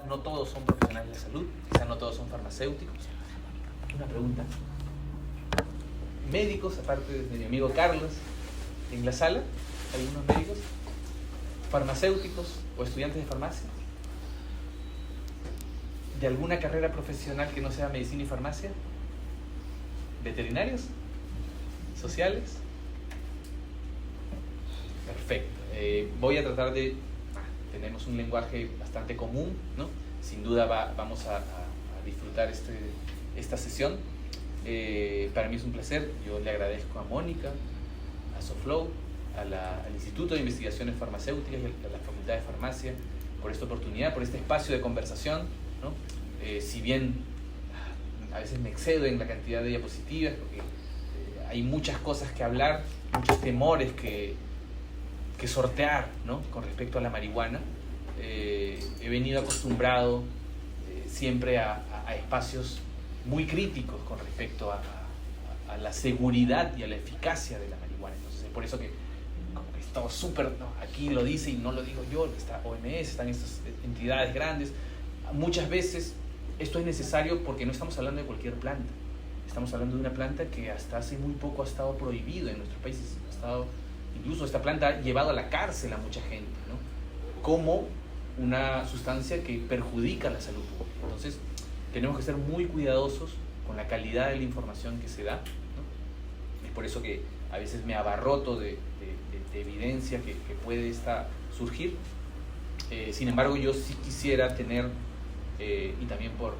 No todos son profesionales de la salud, quizás no todos son farmacéuticos. Una pregunta. ¿Médicos, aparte de mi amigo Carlos, en la sala? ¿Algunos médicos? ¿Farmacéuticos o estudiantes de farmacia? ¿De alguna carrera profesional que no sea medicina y farmacia? ¿Veterinarios? ¿Sociales? Perfecto. Voy a tratar de... tenemos un lenguaje bastante común, ¿no? Sin duda vamos a disfrutar esta sesión. Para mí es un placer. Yo le agradezco a Mónica, a SOFLOW, al Instituto de Investigaciones Farmacéuticas y a la Facultad de Farmacia por esta oportunidad, por este espacio de conversación, ¿no? Si bien a veces me excedo en la cantidad de diapositivas, porque hay muchas cosas que hablar, muchos temores que sortear, ¿no? Con respecto a la marihuana. He venido acostumbrado siempre a espacios muy críticos con respecto a la seguridad y a la eficacia de la marihuana. Entonces es por eso que como que estamos súper, ¿no? Aquí lo dice y no lo digo yo, está OMS, están estas entidades grandes. Muchas veces esto es necesario porque no estamos hablando de cualquier planta. Estamos hablando de una planta que hasta hace muy poco ha estado prohibida en nuestros países. Incluso esta planta ha llevado a la cárcel a mucha gente, ¿no? Como una sustancia que perjudica la salud pública. Entonces, tenemos que ser muy cuidadosos con la calidad de la información que se da, ¿no? Es por eso que a veces me abarroto de evidencia que puede surgir. Sin embargo, yo sí quisiera tener, y también por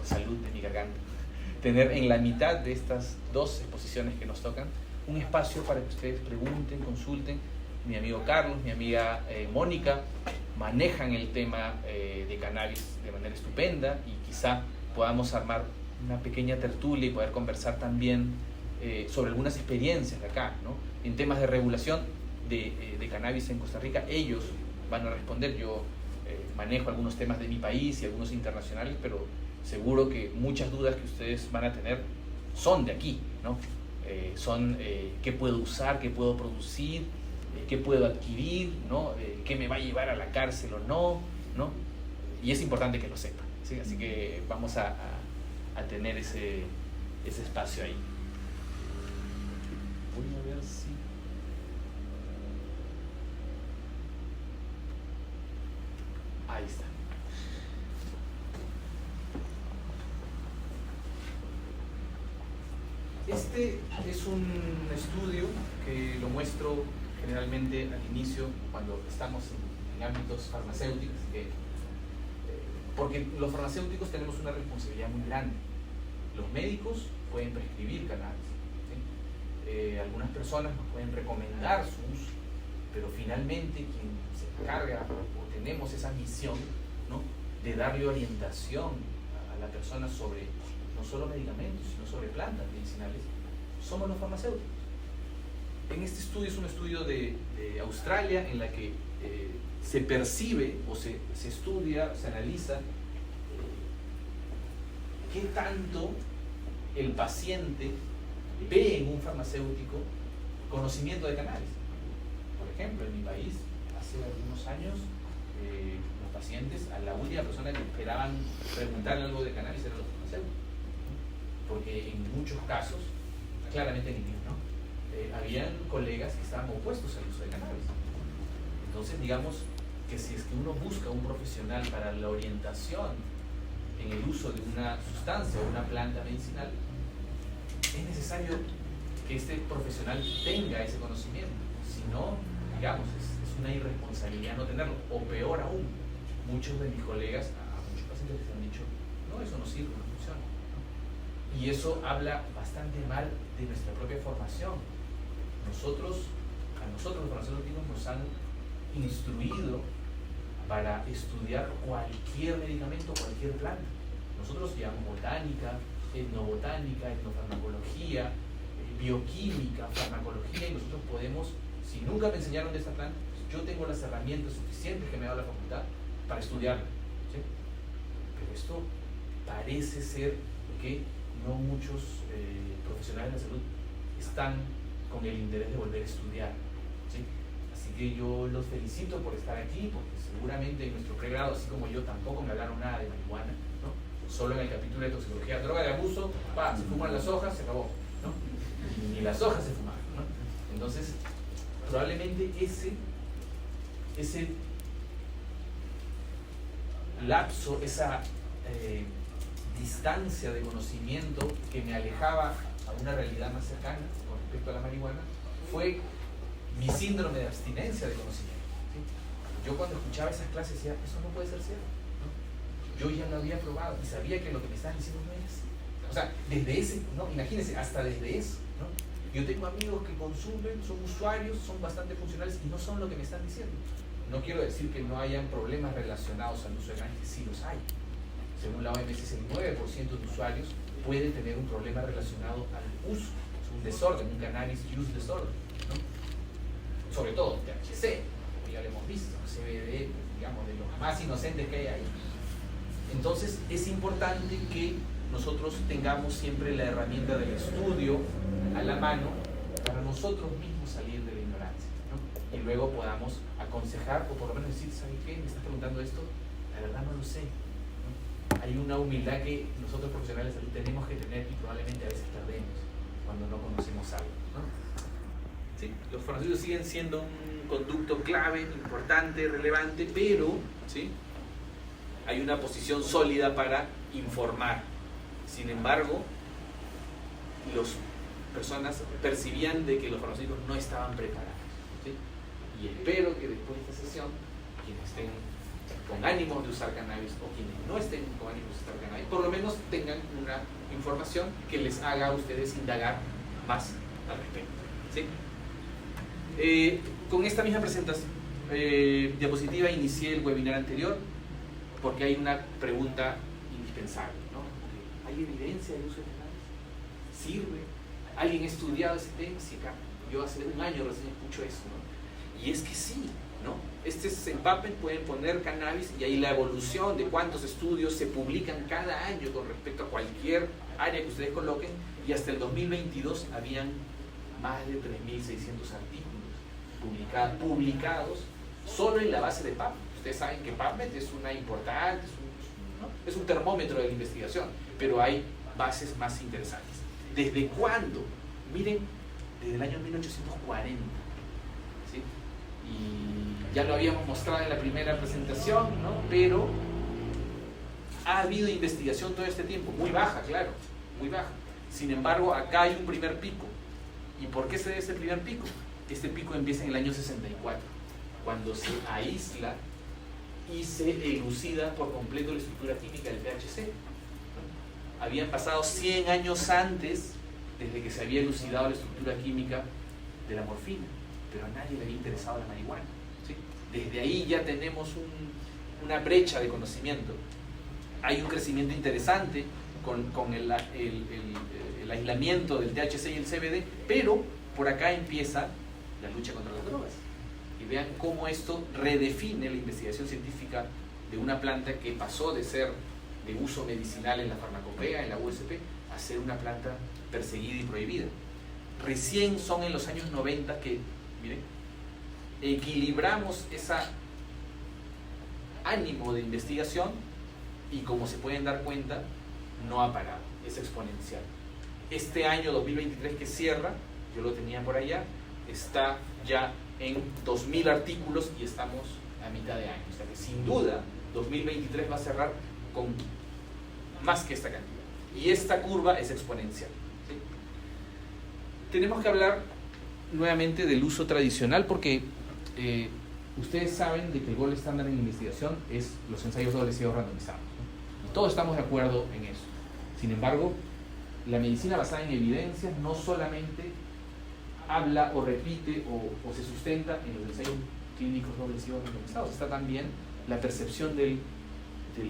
salud de mi garganta, tener en la mitad de estas dos exposiciones que nos tocan, un espacio para que ustedes pregunten, consulten. Mi amigo Carlos, mi amiga Mónica manejan el tema de cannabis de manera estupenda y quizá podamos armar una pequeña tertulia y poder conversar también sobre algunas experiencias de acá, ¿no? En temas de regulación de cannabis en Costa Rica, ellos van a responder. Yo manejo algunos temas de mi país y algunos internacionales, pero seguro que muchas dudas que ustedes van a tener son de aquí, ¿no? Son qué puedo usar, qué puedo producir, qué puedo adquirir, ¿no? Qué me va a llevar a la cárcel o no, ¿no? Y es importante que lo sepan, ¿sí? Así que vamos a tener ese espacio ahí. Voy a ver si... Ahí está. Este es un estudio que lo muestro generalmente al inicio cuando estamos en ámbitos farmacéuticos, porque los farmacéuticos tenemos una responsabilidad muy grande. Los médicos pueden prescribir cannabis, ¿sí? Algunas personas nos pueden recomendar su uso, pero finalmente quien se encarga o tenemos esa misión, ¿no?, de darle orientación a la persona sobre no solo medicamentos, sino sobre plantas medicinales, somos los farmacéuticos. En este estudio, es un estudio de Australia en la que se percibe o se estudia, se analiza qué tanto el paciente ve en un farmacéutico conocimiento de cannabis. Por ejemplo, en mi país, hace algunos años, los pacientes, a la última persona que esperaban preguntarle algo de cannabis eran los farmacéuticos. Porque en muchos casos, claramente en el mío, ¿no?, habían colegas que estaban opuestos al uso de cannabis. Entonces, digamos que si es que uno busca un profesional para la orientación en el uso de una sustancia o una planta medicinal, es necesario que este profesional tenga ese conocimiento. Si no, digamos, es una irresponsabilidad no tenerlo. O peor aún, muchos de mis colegas, a muchos pacientes les han dicho, no, eso no sirve, no funciona. Y eso habla bastante mal de nuestra propia formación. A nosotros los farmacéuticos nos han instruido para estudiar cualquier medicamento, cualquier planta. Nosotros llevamos botánica, etnobotánica, etnofarmacología, bioquímica, farmacología, y nosotros podemos, si nunca me enseñaron de esta planta, pues yo tengo las herramientas suficientes que me da la facultad para estudiarla, ¿sí? Pero esto parece ser que no muchos profesionales de la salud están con el interés de volver a estudiar, ¿sí? Así que yo los felicito por estar aquí, porque seguramente en nuestro pregrado, así como yo, tampoco me hablaron nada de marihuana, ¿no? Solo en el capítulo de toxicología, droga de abuso, se fuman las hojas, se acabó, ¿no? Ni las hojas se fumaron, ¿no? Entonces, probablemente ese lapso, esa distancia de conocimiento que me alejaba a una realidad más cercana con respecto a la marihuana, fue mi síndrome de abstinencia de conocimiento, ¿sí? Yo cuando escuchaba esas clases decía, eso no puede ser cierto, ¿no? Yo ya lo había probado y sabía que lo que me estaban diciendo no es. O sea, desde ese, no, imagínense, hasta desde eso, ¿no? Yo tengo amigos que consumen, son usuarios, son bastante funcionales y no son lo que me están diciendo. No quiero decir que no hayan problemas relacionados al uso de cannabis, que sí los hay. Según la OMS, el 9% de usuarios puede tener un problema relacionado al uso, es un desorden, un cannabis use disorder, ¿no? Sobre todo THC, como ya lo hemos visto, CBD, digamos, de los más inocentes que hay ahí. Entonces es importante que nosotros tengamos siempre la herramienta del estudio a la mano para nosotros mismos salir de la ignorancia, ¿no? Y luego podamos aconsejar o por lo menos decir, ¿sabe qué? Me estás preguntando esto, la verdad no lo sé, ¿no? Hay una humildad que nosotros profesionales de salud tenemos que tener y probablemente a veces perdemos cuando no conocemos algo, ¿no? ¿Sí? Los farmacéuticos siguen siendo un conducto clave, importante, relevante, pero ¿sí? Hay una posición sólida para informar. Sin embargo, las personas percibían de que los farmacéuticos no estaban preparados, ¿sí? Y espero que después de esta sesión, quienes estén con ánimos de usar cannabis o quienes no estén con ánimos de usar cannabis, por lo menos tengan una información que les haga a ustedes indagar más al respecto, ¿sí? Con esta misma presentación, diapositiva, inicié el webinar anterior porque hay una pregunta indispensable, ¿no? ¿Hay evidencia del uso de cannabis? ¿Sirve? ¿Alguien ha estudiado ese tema? Sí, acá. Yo hace un año recién escucho eso, ¿no? Y es que sí, ¿no? Se empapen, pueden poner cannabis y ahí la evolución de cuántos estudios se publican cada año con respecto a cualquier área que ustedes coloquen, y hasta el 2022 habían más de 3.600 artículos publicados solo en la base de PubMed. Ustedes saben que PubMed es una importante, ¿no? Es un termómetro de la investigación, pero hay bases más interesantes. ¿Desde cuándo? Miren, desde el año 1840, ¿sí? Y ya lo habíamos mostrado en la primera presentación, ¿no? Pero ha habido investigación todo este tiempo, muy baja, claro, muy baja. Sin embargo, acá hay un primer pico. ¿Y por qué se da ese primer pico? Este pico empieza en el año 64, cuando se aísla y se elucida por completo la estructura química del THC, ¿no? Habían pasado 100 años antes desde que se había elucidado la estructura química de la morfina, pero a nadie le había interesado la marihuana, ¿sí? Desde ahí ya tenemos una brecha de conocimiento. Hay un crecimiento interesante con el aislamiento del THC y el CBD, pero por acá empieza la lucha contra las drogas. Y vean cómo esto redefine la investigación científica de una planta que pasó de ser de uso medicinal en la farmacopea, en la USP, a ser una planta perseguida y prohibida. Recién son en los años 90 que, miren, equilibramos ese ánimo de investigación y, como se pueden dar cuenta, no ha parado, es exponencial. Este año 2023 que cierra, yo lo tenía por allá, está ya en 2.000 artículos y estamos a mitad de año. O sea que sin duda 2023 va a cerrar con más que esta cantidad. Y esta curva es exponencial, ¿sí? Tenemos que hablar nuevamente del uso tradicional porque ustedes saben de que el gold estándar en investigación es los ensayos doble ciegos randomizados, ¿no? Y todos estamos de acuerdo en eso. Sin embargo, la medicina basada en evidencias no solamente habla o repite o se sustenta en los ensayos clínicos doble ciegos randomizados, está también la percepción del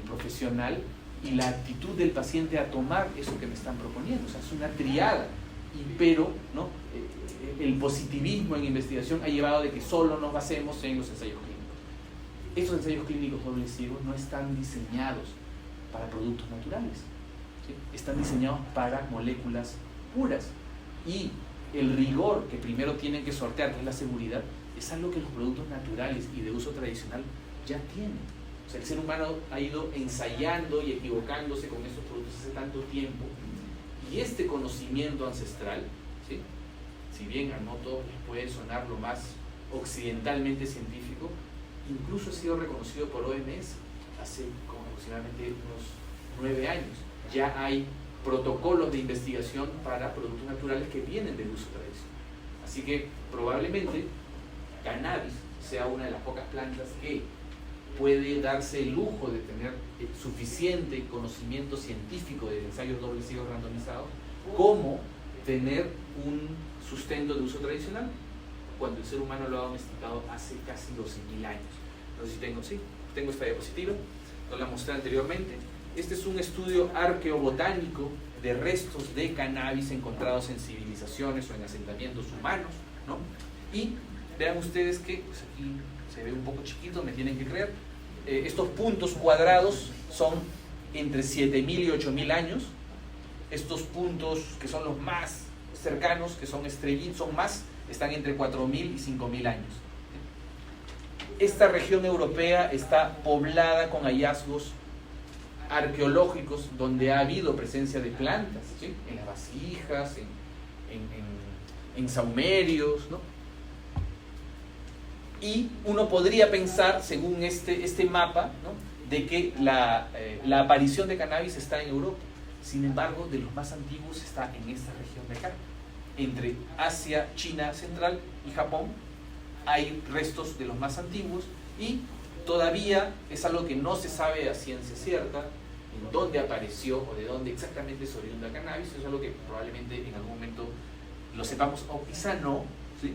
profesional y la actitud del paciente a tomar eso que me están proponiendo. O sea, es una triada, pero ¿no? El positivismo en investigación ha llevado de que solo nos basemos en los ensayos clínicos. Estos ensayos clínicos doble ciegos no están diseñados para productos naturales, ¿sí? Están diseñados para moléculas puras, y el rigor que primero tienen que sortear, que es la seguridad, es algo que los productos naturales y de uso tradicional ya tienen. O sea, el ser humano ha ido ensayando y equivocándose con estos productos hace tanto tiempo, y este conocimiento ancestral, ¿sí?, si bien a no todos les puede sonar lo más occidentalmente científico, incluso ha sido reconocido por OMS hace como aproximadamente unos 9 años. Ya hay protocolos de investigación para productos naturales que vienen del uso tradicional. Así que probablemente cannabis sea una de las pocas plantas que puede darse el lujo de tener suficiente conocimiento científico de ensayos dobles ciegos randomizados como tener un sustento de uso tradicional cuando el ser humano lo ha domesticado hace casi 12.000 años. No sé si tengo esta diapositiva, no la mostré anteriormente. Este es un estudio arqueobotánico de restos de cannabis encontrados en civilizaciones o en asentamientos humanos, ¿no? Y vean ustedes que, pues aquí se ve un poco chiquito, me tienen que creer, estos puntos cuadrados son entre 7.000 y 8.000 años. Estos puntos que son los más cercanos, que son estrellitos, están entre 4.000 y 5.000 años. Esta región europea está poblada con hallazgos arqueológicos donde ha habido presencia de plantas, ¿sí?, en las vasijas, en saumerios, ¿no? Y uno podría pensar, según este mapa, ¿no?, de que la aparición de cannabis está en Europa. Sin embargo, de los más antiguos está en esta región de acá. Entre Asia, China central y Japón hay restos de los más antiguos, y todavía es algo que no se sabe a ciencia cierta en dónde apareció o de dónde exactamente se oriunda el cannabis. Eso es algo que probablemente en algún momento lo sepamos, o quizá no, ¿sí?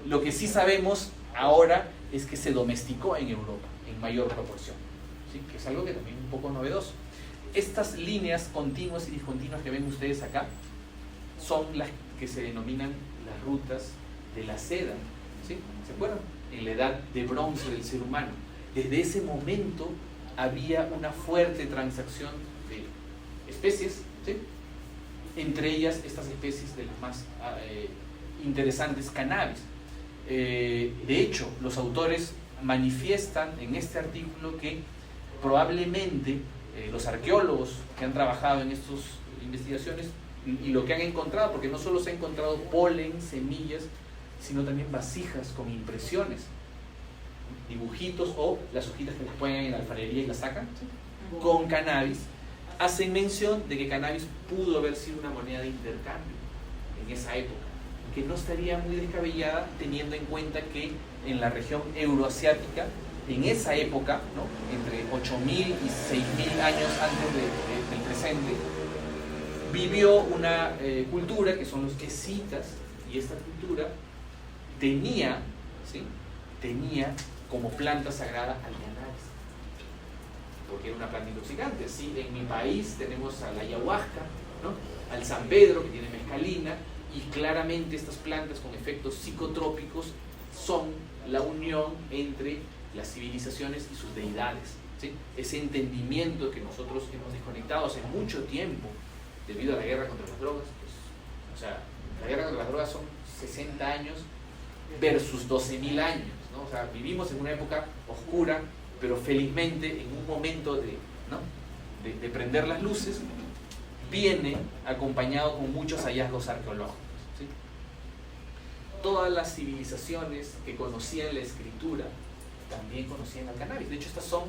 Lo que sí sabemos ahora es que se domesticó en Europa en mayor proporción, ¿sí?, que es algo que también es un poco novedoso. Estas líneas continuas y discontinuas que ven ustedes acá son las que se denominan las rutas de la seda, ¿sí? ¿Se acuerdan? En la edad de bronce del ser humano. Desde ese momento había una fuerte transacción de especies, ¿sí?, entre ellas estas especies de las más interesantes, cannabis. De hecho, los autores manifiestan en este artículo que probablemente los arqueólogos que han trabajado en estas investigaciones y lo que han encontrado, porque no solo se ha encontrado polen, semillas, sino también vasijas con impresiones, dibujitos o las hojitas que les ponen en la alfarería y las sacan, ¿sí?, con cannabis, hacen mención de que cannabis pudo haber sido una moneda de intercambio en esa época, que no estaría muy descabellada teniendo en cuenta que en la región euroasiática, en esa época, ¿no?, entre 8.000 y 6.000 años antes del presente, vivió una cultura que son los escitas, y esta cultura tenía como planta sagrada al cannabis, porque era una planta intoxicante. Así en mi país tenemos a la ayahuasca, ¿no?, al San Pedro, que tiene mescalina, y claramente estas plantas con efectos psicotrópicos son la unión entre las civilizaciones y sus deidades, ¿sí? Ese entendimiento que nosotros hemos desconectado hace mucho tiempo debido a la guerra contra las drogas, pues, o sea, la guerra contra las drogas son 60 años versus 12.000 años, ¿no? O sea, vivimos en una época oscura, pero felizmente en un momento de prender las luces, viene acompañado con muchos hallazgos arqueológicos, ¿sí? Todas las civilizaciones que conocían la escritura también conocían al cannabis. De hecho, estas son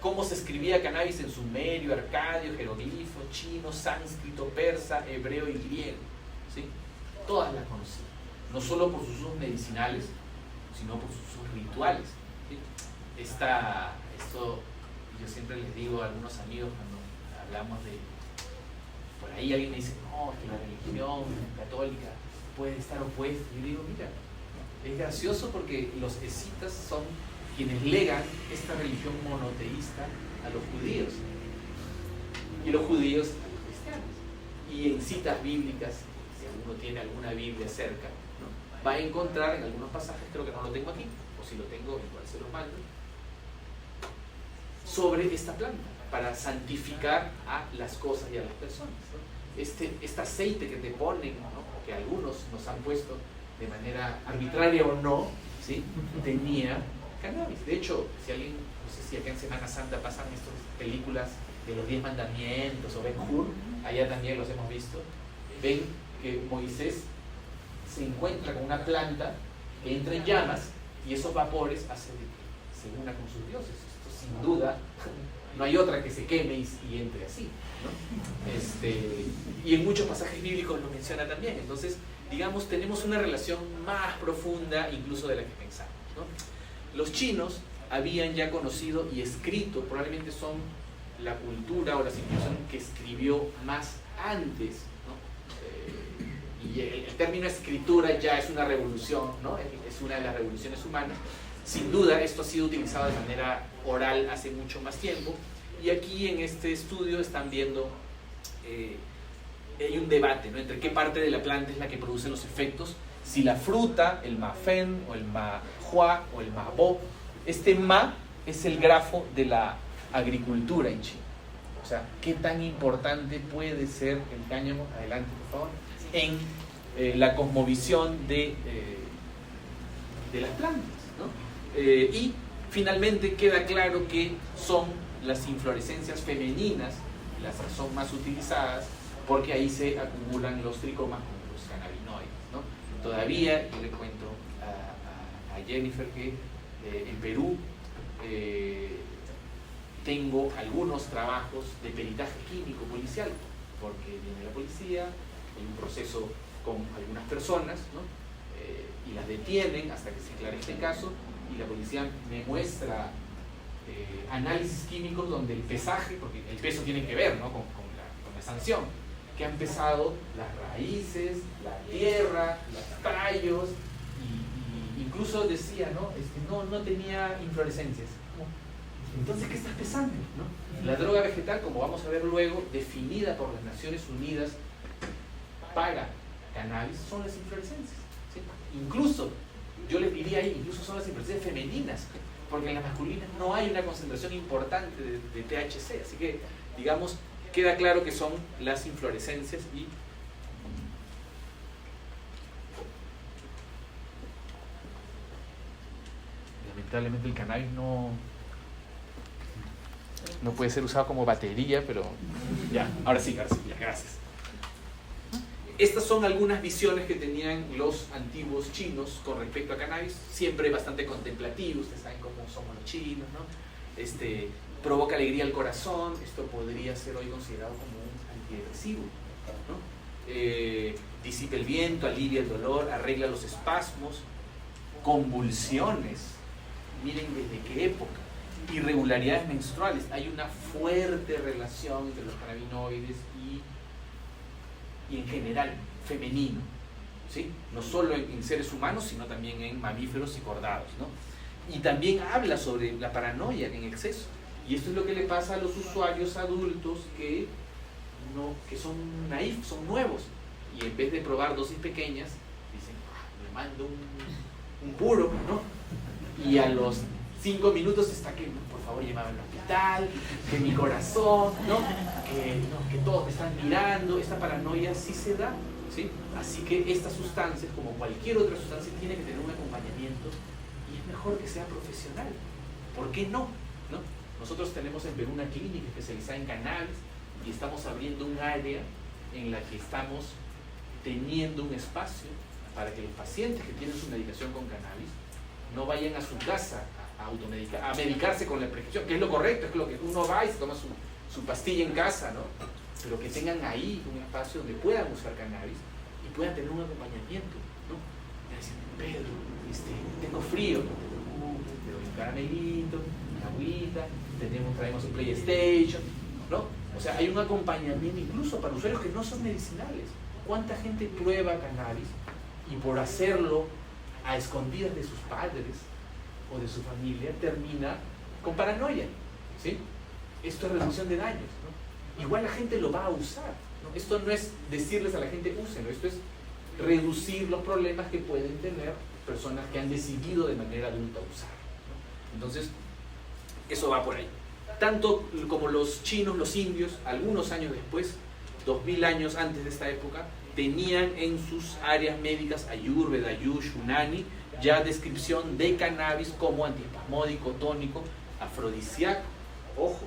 cómo se escribía cannabis en sumerio, arcadio, jeroglifo, chino, sánscrito, persa, hebreo y griego, ¿sí? Todas las conocían, no solo por sus usos medicinales, sino por sus usos rituales, ¿sí? Esto yo siempre les digo a algunos amigos cuando hablamos de, por ahí alguien me dice, no, que la religión católica puede estar opuesta. Y yo digo, mira, es gracioso porque los escitas son quienes legan esta religión monoteísta a los judíos, y los judíos a los cristianos. Y en citas bíblicas, si alguno tiene alguna Biblia cerca, ¿no?, va a encontrar en algunos pasajes, creo que no lo tengo aquí, o si lo tengo igual se los mando, sobre esta planta, para santificar a las cosas y a las personas, ¿no? este aceite que te ponen, ¿no? Que algunos nos han puesto de manera arbitraria o no, ¿sí? Tenía cannabis. De hecho, si alguien, no sé si acá en Semana Santa pasan estas películas de los 10 mandamientos o Ben-Hur, allá también los hemos visto, ven que Moisés se encuentra con una planta que entra en llamas y esos vapores hacen de que se una con sus dioses. Esto sin duda, no hay otra que se queme y entre así, ¿no? Y en muchos pasajes bíblicos lo menciona también. Entonces, digamos, tenemos una relación más profunda incluso de la que pensamos, ¿no? Los chinos habían ya conocido y escrito, probablemente son la cultura o la civilización que escribió más antes, ¿no? Y el término escritura ya es una revolución, ¿no? Es una de las revoluciones humanas. Sin duda esto ha sido utilizado de manera oral hace mucho más tiempo, y aquí en este estudio están viendo, hay un debate, ¿no? Entre qué parte de la planta es la que produce los efectos, si la fruta, el ma-fen o el ma-hua o el ma-bo. Este ma es el grafo de la agricultura en China. O sea, ¿qué tan importante puede ser el cáñamo? Adelante, por favor. En la cosmovisión de las plantas, ¿no? Y finalmente queda claro que son las inflorescencias femeninas las que son más utilizadas, porque ahí se acumulan los tricomas como los cannabinoides, ¿no? Todavía yo le cuento a Jennifer que en Perú tengo algunos trabajos de peritaje químico policial, porque viene la policía, hay un proceso con algunas personas, ¿no? Y las detienen hasta que se aclare este caso, y la policía me muestra análisis químicos donde el pesaje, porque el peso tiene que ver, ¿no? con la sanción, que han pesado las raíces, la tierra, los tallos, y incluso decía, ¿no? No tenía inflorescencias. Entonces, ¿qué estás pesando? ¿No? La droga vegetal, como vamos a ver luego, definida por las Naciones Unidas para cannabis, son las inflorescencias, ¿sí? Incluso, yo les diría ahí, incluso son las inflorescencias femeninas, porque en las masculinas no hay una concentración importante de THC, así que, digamos, queda claro que son las inflorescencias. Y lamentablemente el cannabis no puede ser usado como batería, pero ya, ahora sí, ya, gracias. Estas son algunas visiones que tenían los antiguos chinos con respecto a cannabis, siempre bastante contemplativos. Ustedes saben cómo somos los chinos, ¿no? Provoca alegría al corazón, esto podría ser hoy considerado como un antidepresivo, ¿no? Disipa el viento, alivia el dolor, arregla los espasmos, convulsiones, miren desde qué época, irregularidades menstruales. Hay una fuerte relación entre los cannabinoides y en general femenino, ¿sí? No solo en seres humanos, sino también en mamíferos y cordados, ¿no? Y también habla sobre la paranoia en exceso, y esto es lo que le pasa a los usuarios adultos que son naif, son nuevos, y en vez de probar dosis pequeñas dicen, me mando un puro, ¿no? Y a los 5 minutos está que, por favor, llévame al hospital, que mi corazón, ¿no? Que todos me están mirando. Esta paranoia sí se da, ¿sí? Así que estas sustancias, como cualquier otra sustancia, tiene que tener un acompañamiento, y es mejor que sea profesional. ¿Por qué no? ¿No? Nosotros tenemos en Perú una clínica especializada en cannabis, y estamos abriendo un área en la que estamos teniendo un espacio para que los pacientes que tienen su medicación con cannabis no vayan a su casa a medicarse con la prescripción, que es lo correcto, es lo que uno va y se toma su pastilla en casa, ¿no? Pero que tengan ahí un espacio donde puedan usar cannabis y puedan tener un acompañamiento, ¿no? Me dicen, Pedro, tengo frío, te doy un caramelito, una agüita, traemos un PlayStation, ¿no? O sea, hay un acompañamiento incluso para usuarios que no son medicinales. ¿Cuánta gente prueba cannabis y por hacerlo a escondidas de sus padres o de su familia termina con paranoia, ¿sí? Esto es reducción de daños, ¿no? Igual la gente lo va a usar, ¿no? Esto no es decirles a la gente úsenlo, esto es reducir los problemas que pueden tener personas que han decidido de manera adulta usar, ¿no? Entonces, eso va por ahí. Tanto como los chinos, los indios, algunos años después, 2000 años antes de esta época, tenían en sus áreas médicas Ayurveda, Ayush, Unani, ya descripción de cannabis como antiespasmódico, tónico, afrodisíaco. Ojo,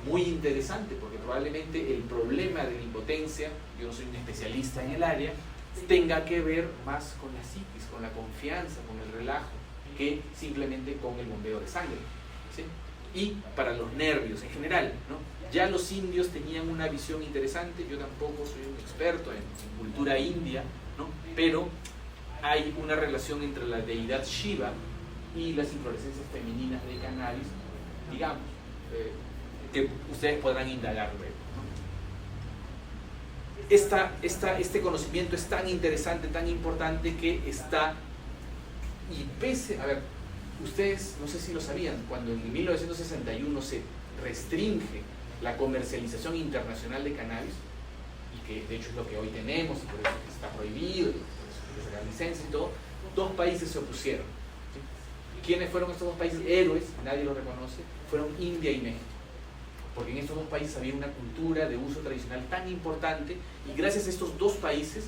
muy interesante, porque probablemente el problema de la impotencia, yo no soy un especialista en el área, tenga que ver más con la psiquis, con la confianza, con el relajo, que simplemente con el bombeo de sangre, ¿sí? Y para los nervios en general, ¿no? Ya los indios tenían una visión interesante. Yo tampoco soy un experto en cultura india, ¿no? Pero hay una relación entre la deidad Shiva y las inflorescencias femeninas de cannabis, digamos, que ustedes podrán indagar luego, ¿no? Este conocimiento es tan interesante, tan importante, que está, y pese, a ver, ustedes no sé si lo sabían, cuando en 1961 se restringe la comercialización internacional de cannabis, y que de hecho es lo que hoy tenemos, y por eso está prohibido, y por eso hay que sacar licencia y todo, dos países se opusieron, ¿sí? ¿Quiénes fueron estos dos países héroes? Nadie los reconoce. Fueron India y México, porque en estos dos países había una cultura de uso tradicional tan importante, y gracias a estos dos países,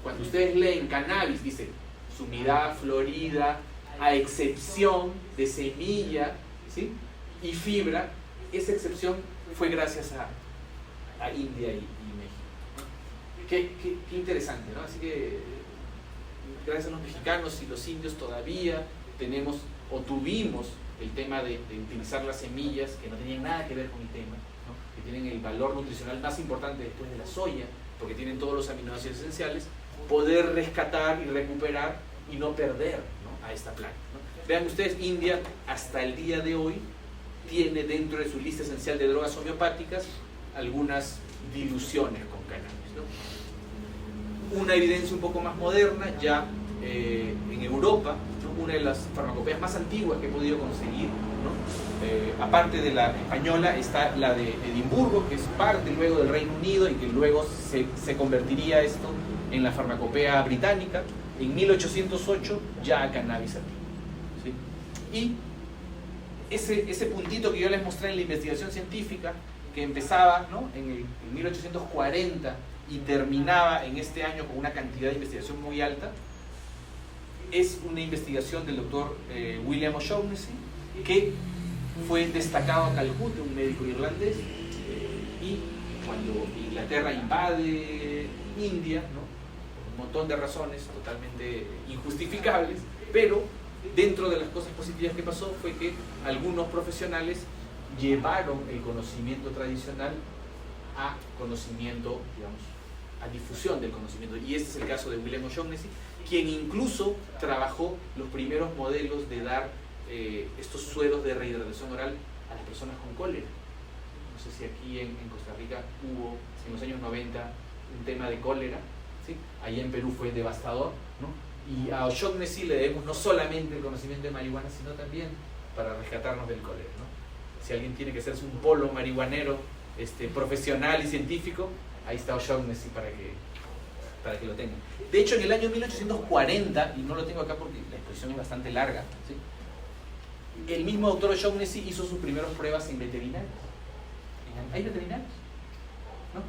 cuando ustedes leen cannabis, dice sumida, florida, a excepción de semilla, ¿sí? Y fibra. Esa excepción fue gracias a India y México. Qué interesante, ¿no? Así que gracias a los mexicanos y los indios todavía tenemos o tuvimos el tema de utilizar las semillas, que no tenían nada que ver con el tema, ¿no? Que tienen el valor nutricional más importante después de la soya, porque tienen todos los aminoácidos esenciales, poder rescatar y recuperar y no perder, ¿no?, a esta planta, ¿no? Vean ustedes, India hasta el día de hoy tiene dentro de su lista esencial de drogas homeopáticas algunas diluciones con cannabis, ¿no? Una evidencia un poco más moderna, ya en Europa, ¿no?, una de las farmacopeas más antiguas que he podido conseguir, ¿no? Aparte de la española, está la de Edimburgo, que es parte luego del Reino Unido, y que luego se convertiría esto en la farmacopea británica, en 1808, ya a cannabis sativa, ¿sí? Y ese puntito que yo les mostré en la investigación científica, que empezaba, ¿no?, en 1840 y terminaba en este año con una cantidad de investigación muy alta, es una investigación del doctor William O'Shaughnessy, que fue destacado a Calcuta, un médico irlandés, y cuando Inglaterra invade India, ¿no?, por un montón de razones totalmente injustificables, pero dentro de las cosas positivas que pasó fue que algunos profesionales llevaron el conocimiento tradicional a conocimiento, digamos, a difusión del conocimiento, y este es el caso de William O'Shaughnessy, quien incluso trabajó los primeros modelos de dar estos sueros de rehidratación oral a las personas con cólera. No sé si aquí en Costa Rica hubo en los años 90 un tema de cólera, ¿sí? Allá en Perú fue devastador, ¿no? Y a O'Shaughnessy le debemos no solamente el conocimiento de marihuana, sino también para rescatarnos del cólera, ¿no? Si alguien tiene que hacerse un polo marihuanero profesional y científico, ahí está O'Shaughnessy para que lo tengan. De hecho, en el año 1840, y no lo tengo acá porque la exposición es bastante larga, ¿sí?, el mismo doctor O'Shaughnessy hizo sus primeras pruebas en veterinarios. ¿Hay veterinarios? ¿No?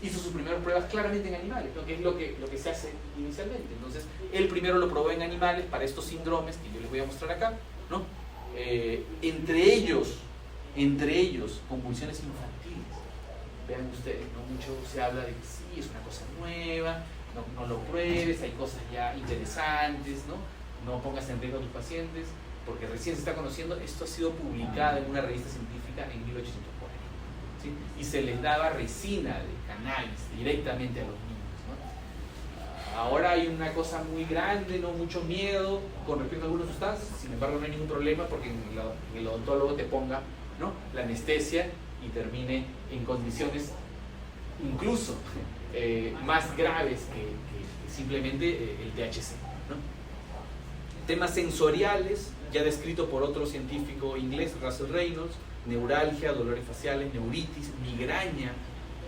Hizo sus primeras pruebas claramente en animales, ¿no?, que es lo que se hace inicialmente. Entonces, él primero lo probó en animales para estos síndromes que yo les voy a mostrar acá, ¿no? Entre ellos, convulsiones infantiles. Vean ustedes, ¿no?, mucho se habla de que sí, es una cosa nueva, no lo pruebes, hay cosas ya interesantes, no pongas en riesgo a tus pacientes, porque recién se está conociendo. Esto ha sido publicado en una revista científica en 1840, ¿sí? Y se les daba resina de cannabis directamente a los niños, ¿no? Ahora hay una cosa muy grande, ¿no?, mucho miedo con respecto a algunas sustancias. Sin embargo, no hay ningún problema porque el odontólogo te ponga, ¿no?, la anestesia y termine en condiciones incluso más graves que simplemente el THC, ¿no? Temas sensoriales, ya descrito por otro científico inglés, Russell Reynolds: neuralgia, dolores faciales, neuritis, migraña.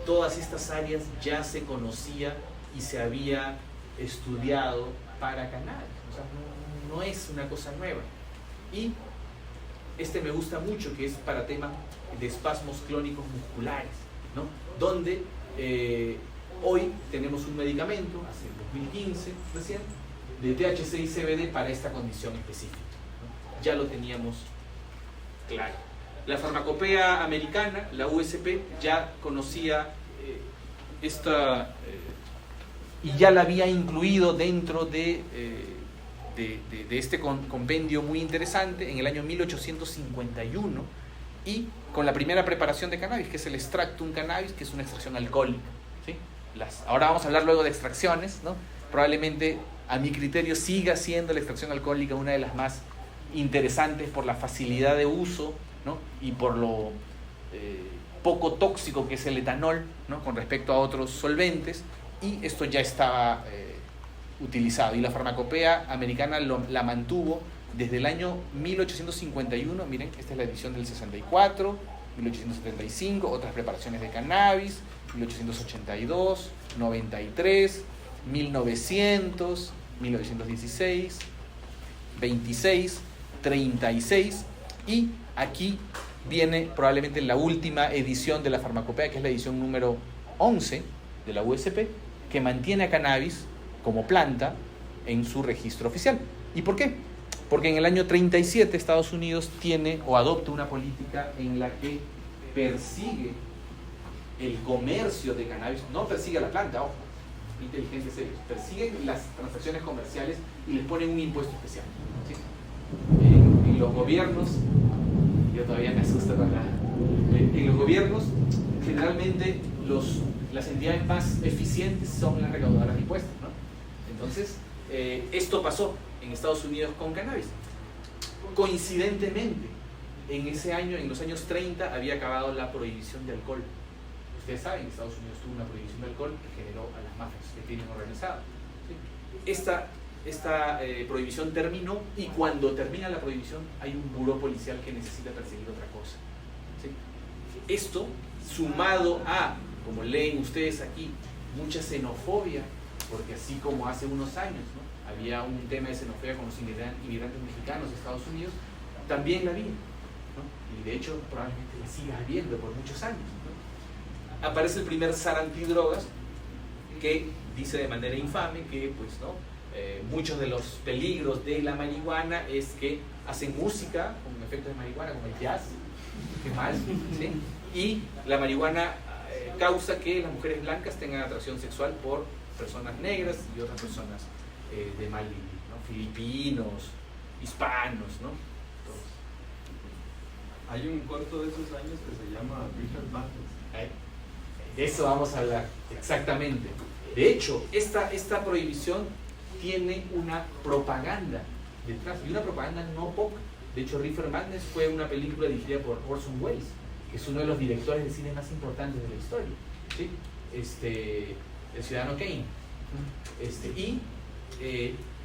Todas estas áreas ya se conocía y se había estudiado para cannabis, o sea, no es una cosa nueva. Y me gusta mucho, que es para temas de espasmos clónicos musculares, ¿no?, donde Hoy tenemos un medicamento, hace 2015 recién, de THC y CBD para esta condición específica, ¿no? Ya lo teníamos claro. La farmacopea americana, la USP, ya conocía y ya la había incluido dentro de este compendio muy interesante en el año 1851, y con la primera preparación de cannabis, que es el extractum cannabis, que es una extracción alcohólica, ¿sí? Ahora vamos a hablar luego de extracciones, ¿no? Probablemente, a mi criterio, siga siendo la extracción alcohólica una de las más interesantes por la facilidad de uso, ¿no? Y por lo poco tóxico que es el etanol, ¿no? Con respecto a otros solventes, y esto ya estaba utilizado, y la farmacopea americana la mantuvo desde el año 1851. Miren, esta es la edición del 64, 1875, otras preparaciones de cannabis, 1882, 93, 1900, 1916, 26, 36, y aquí viene probablemente la última edición de la farmacopea, que es la edición número 11 de la USP, que mantiene a cannabis como planta en su registro oficial. ¿Y por qué? Porque en el año 37 Estados Unidos tiene o adopta una política en la que persigue el comercio de cannabis, no persigue a la planta, ojo, inteligentes ellos, persiguen las transacciones comerciales y les ponen un impuesto especial, ¿sí? En los gobiernos, yo todavía me asusto con en los gobiernos, generalmente las entidades más eficientes son las recaudadoras de impuestos, ¿no? Entonces, esto pasó en Estados Unidos con cannabis. Coincidentemente, en ese año, en los años 30, había acabado la prohibición de alcohol. Ustedes saben que Estados Unidos tuvo una prohibición de alcohol que generó a las mafias de crimen organizado, ¿sí? Esta prohibición terminó, y cuando termina la prohibición hay un buró policial que necesita perseguir otra cosa, ¿sí? Esto, sumado a, como leen ustedes aquí, mucha xenofobia, porque así como hace unos años, ¿no?, había un tema de xenofobia con los inmigrantes mexicanos de Estados Unidos, también la había, ¿no? Y de hecho probablemente la siga habiendo por muchos años, ¿no? Aparece el primer zar antidrogas, que dice de manera infame que, pues, ¿no?, muchos de los peligros de la marihuana es que hacen música con efectos de marihuana, como el jazz, qué mal, ¿sí? Y la marihuana causa que las mujeres blancas tengan atracción sexual por personas negras y otras personas de mal vivir, ¿no? Filipinos, hispanos, ¿no? Todos. Hay un corto de esos años que se llama Richard Madness. De eso vamos a hablar, exactamente. De hecho, esta prohibición tiene una propaganda detrás, y una propaganda no poca. De hecho, Reefer Madness fue una película dirigida por Orson Welles, que es uno de los directores de cine más importantes de la historia, ¿sí? El Ciudadano Kane.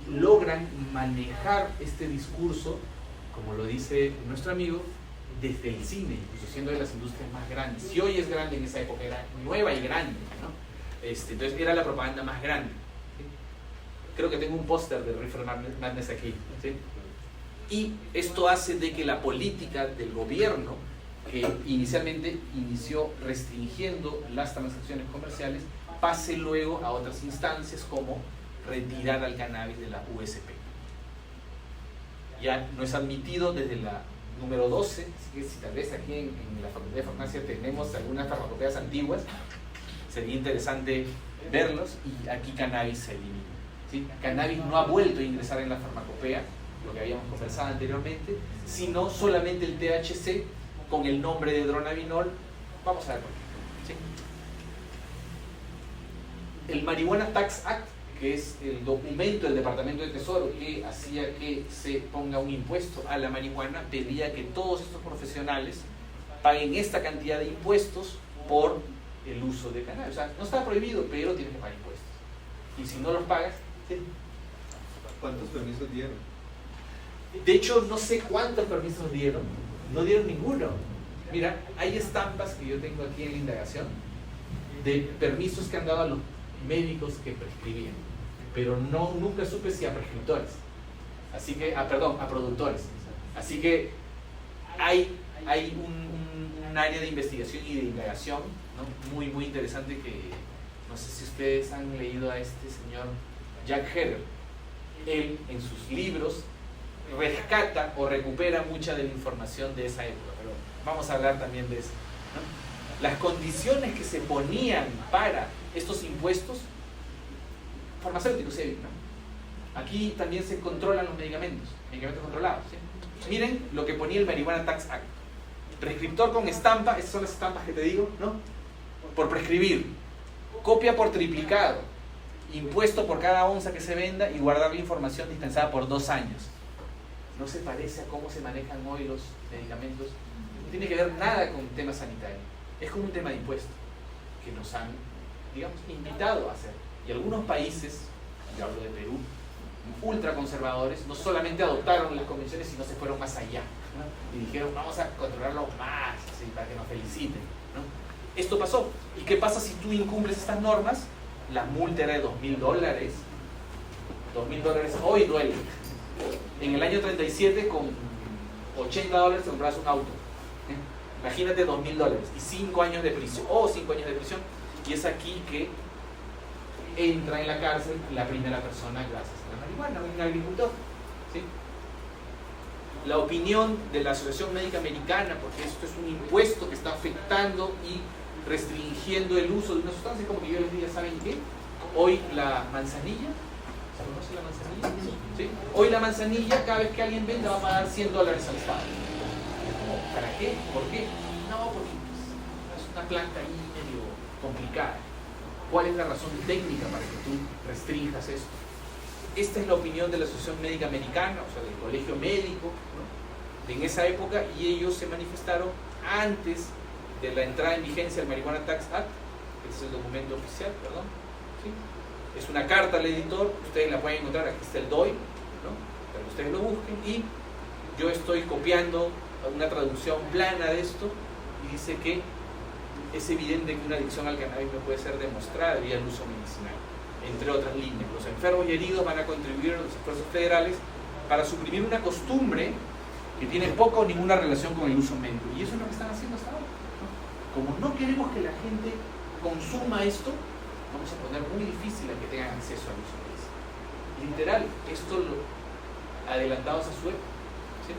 Logran manejar este discurso, como lo dice nuestro amigo, desde el cine, incluso siendo de las industrias más grandes. Si hoy es grande, en esa época era nueva y grande, ¿no? Entonces era la propaganda más grande, ¿sí? Creo que tengo un póster de Reefer Madness aquí, ¿sí? Y esto hace de que la política del gobierno, que inicialmente inició restringiendo las transacciones comerciales, pase luego a otras instancias como retirar al cannabis de la USP. Ya no es admitido desde la número 12, así que si tal vez aquí en la Facultad de Farmacia tenemos algunas farmacopeas antiguas, sería interesante verlos, y aquí cannabis se elimina, ¿sí? Cannabis no ha vuelto a ingresar en la farmacopea, lo que habíamos conversado anteriormente, sino solamente el THC con el nombre de dronabinol. Vamos a ver por qué, ¿sí? El Marijuana Tax Act, que es el documento del Departamento de Tesoro que hacía que se ponga un impuesto a la marihuana, pedía que todos estos profesionales paguen esta cantidad de impuestos por el uso de cannabis. O sea, no está prohibido, pero tienes que pagar impuestos. Y si no los pagas, ¿sí? ¿Cuántos permisos dieron? De hecho, no sé cuántos permisos dieron. No dieron ninguno. Mira, hay estampas que yo tengo aquí en la indagación de permisos que han dado a los médicos que prescribían, pero nunca supe si a prescriptores. Así que, a productores. Así que hay un área de investigación y de indagación, ¿no? Muy, muy interesante, que no sé si ustedes han leído a este señor Jack Herer. Él, en sus libros, rescata o recupera mucha de la información de esa época, pero vamos a hablar también de eso, ¿no? Las condiciones que se ponían para estos impuestos farmacéuticos, ¿no? Aquí también se controlan los medicamentos controlados, ¿sí? Miren lo que ponía el Marijuana Tax Act: prescriptor con estampa, esas son las estampas que te digo, ¿no? Por prescribir, copia por triplicado, impuesto por cada onza que se venda y guardar la información dispensada por 2 años. No se parece a cómo se manejan hoy los medicamentos, no tiene que ver nada con temas sanitarios, es como un tema de impuestos que nos han, digamos, invitado a hacer. Y algunos países, yo hablo de Perú, ultraconservadores, no solamente adoptaron las convenciones, sino se fueron más allá, ¿no? Y dijeron, vamos a controlarlo más, así, para que nos feliciten, ¿no? Esto pasó. ¿Y qué pasa si tú incumples estas normas? La multa era de $2.000. $2.000 hoy duele. En el año 37, con $80 te comprabas un auto. Imagínate $2.000 y 5 años de prisión, 5 años de prisión. Y es aquí que entra en la cárcel la primera persona gracias a la marihuana, un agricultor, ¿sí? La opinión de la Asociación Médica Americana, porque esto es un impuesto que está afectando y restringiendo el uso de una sustancia, como que yo les diga, ¿saben qué? Hoy la manzanilla, ¿se conoce la manzanilla? ¿Sí? Hoy la manzanilla, cada vez que alguien venda, va a pagar $100 al Estado. ¿Para qué? ¿Por qué? No, porque es una planta ahí medio complicada. ¿Cuál es la razón técnica para que tú restringas esto? Esta es la opinión de la Asociación Médica Americana, o sea, del Colegio Médico, ¿no? En esa época, y ellos se manifestaron antes de la entrada en vigencia del Marijuana Tax Act. Este es el documento oficial, perdón, ¿sí? Es una carta al editor, ustedes la pueden encontrar, aquí está el DOI, ¿no? Para que ustedes lo busquen, y yo estoy copiando una traducción plana de esto, y dice que es evidente que una adicción al cannabis no puede ser demostrada vía el uso medicinal, entre otras líneas. Los enfermos y heridos van a contribuir a los esfuerzos federales para suprimir una costumbre que tiene poca o ninguna relación con el uso médico. Y eso es lo que están haciendo hasta ahora, ¿no? Como no queremos que la gente consuma esto, vamos a poner muy difícil a que tengan acceso al uso médico. Literal, esto adelantados a su época, ¿sí?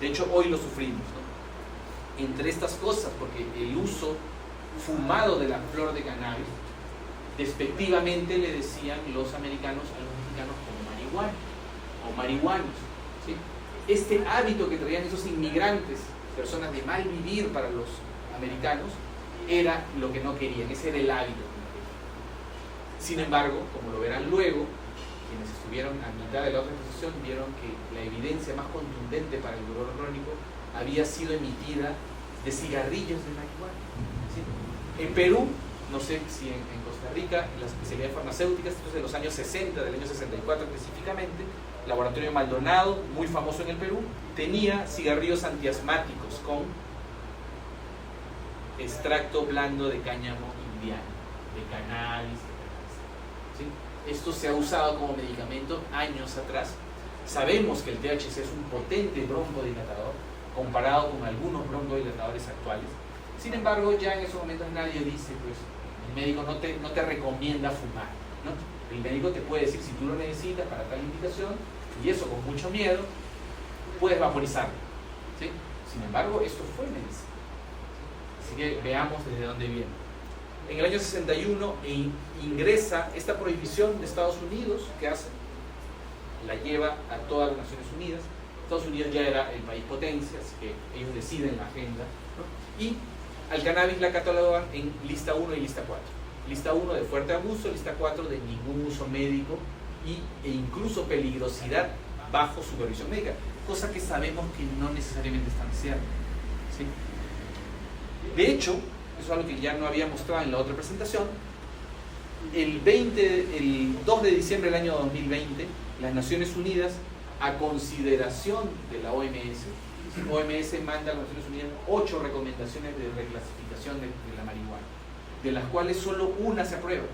De hecho, hoy lo sufrimos, ¿no? Entre estas cosas, porque el uso fumado de la flor de cannabis, despectivamente le decían los americanos a los mexicanos como marihuana o marihuanos, ¿sí? Este hábito que traían esos inmigrantes, personas de mal vivir para los americanos, era lo que no querían, ese era el hábito. Sin embargo, como lo verán luego, quienes estuvieron a mitad de la otra exposición vieron que la evidencia más contundente para el dolor crónico había sido emitida de cigarrillos de marihuana, ¿sí? En Perú, no sé si en Costa Rica, la especialidad farmacéutica, esto es de los años 60, del año 64 específicamente, Laboratorio Maldonado, muy famoso en el Perú, tenía cigarrillos antiasmáticos con extracto blando de cáñamo indiano, de cannabis, ¿sí? Esto se ha usado como medicamento años atrás. Sabemos que el THC es un potente broncodilatador comparado con algunos broncodilatadores actuales. Sin embargo, ya en esos momentos nadie dice, pues, el médico no te recomienda fumar, ¿no? El médico te puede decir si tú lo necesitas para tal indicación, y eso con mucho miedo, puedes vaporizarlo, ¿sí? Sin embargo, esto fue medicina. Así que veamos desde dónde viene. En el año 61 ingresa esta prohibición de Estados Unidos, que hace, la lleva a todas las Naciones Unidas. Estados Unidos ya era el país potencia, así que ellos deciden la agenda, ¿no? Y al cannabis la catalogan en lista 1 y lista 4. Lista 1 de fuerte abuso, lista 4 de ningún uso médico e incluso peligrosidad bajo supervisión médica, cosa que sabemos que no necesariamente es tan cierta, ¿sí? De hecho, eso es algo que ya no había mostrado en la otra presentación. El 2 de diciembre del año 2020, las Naciones Unidas, a consideración de la OMS manda a las Naciones Unidas 8 recomendaciones de reclasificación de la marihuana, de las cuales solo una se aprueba,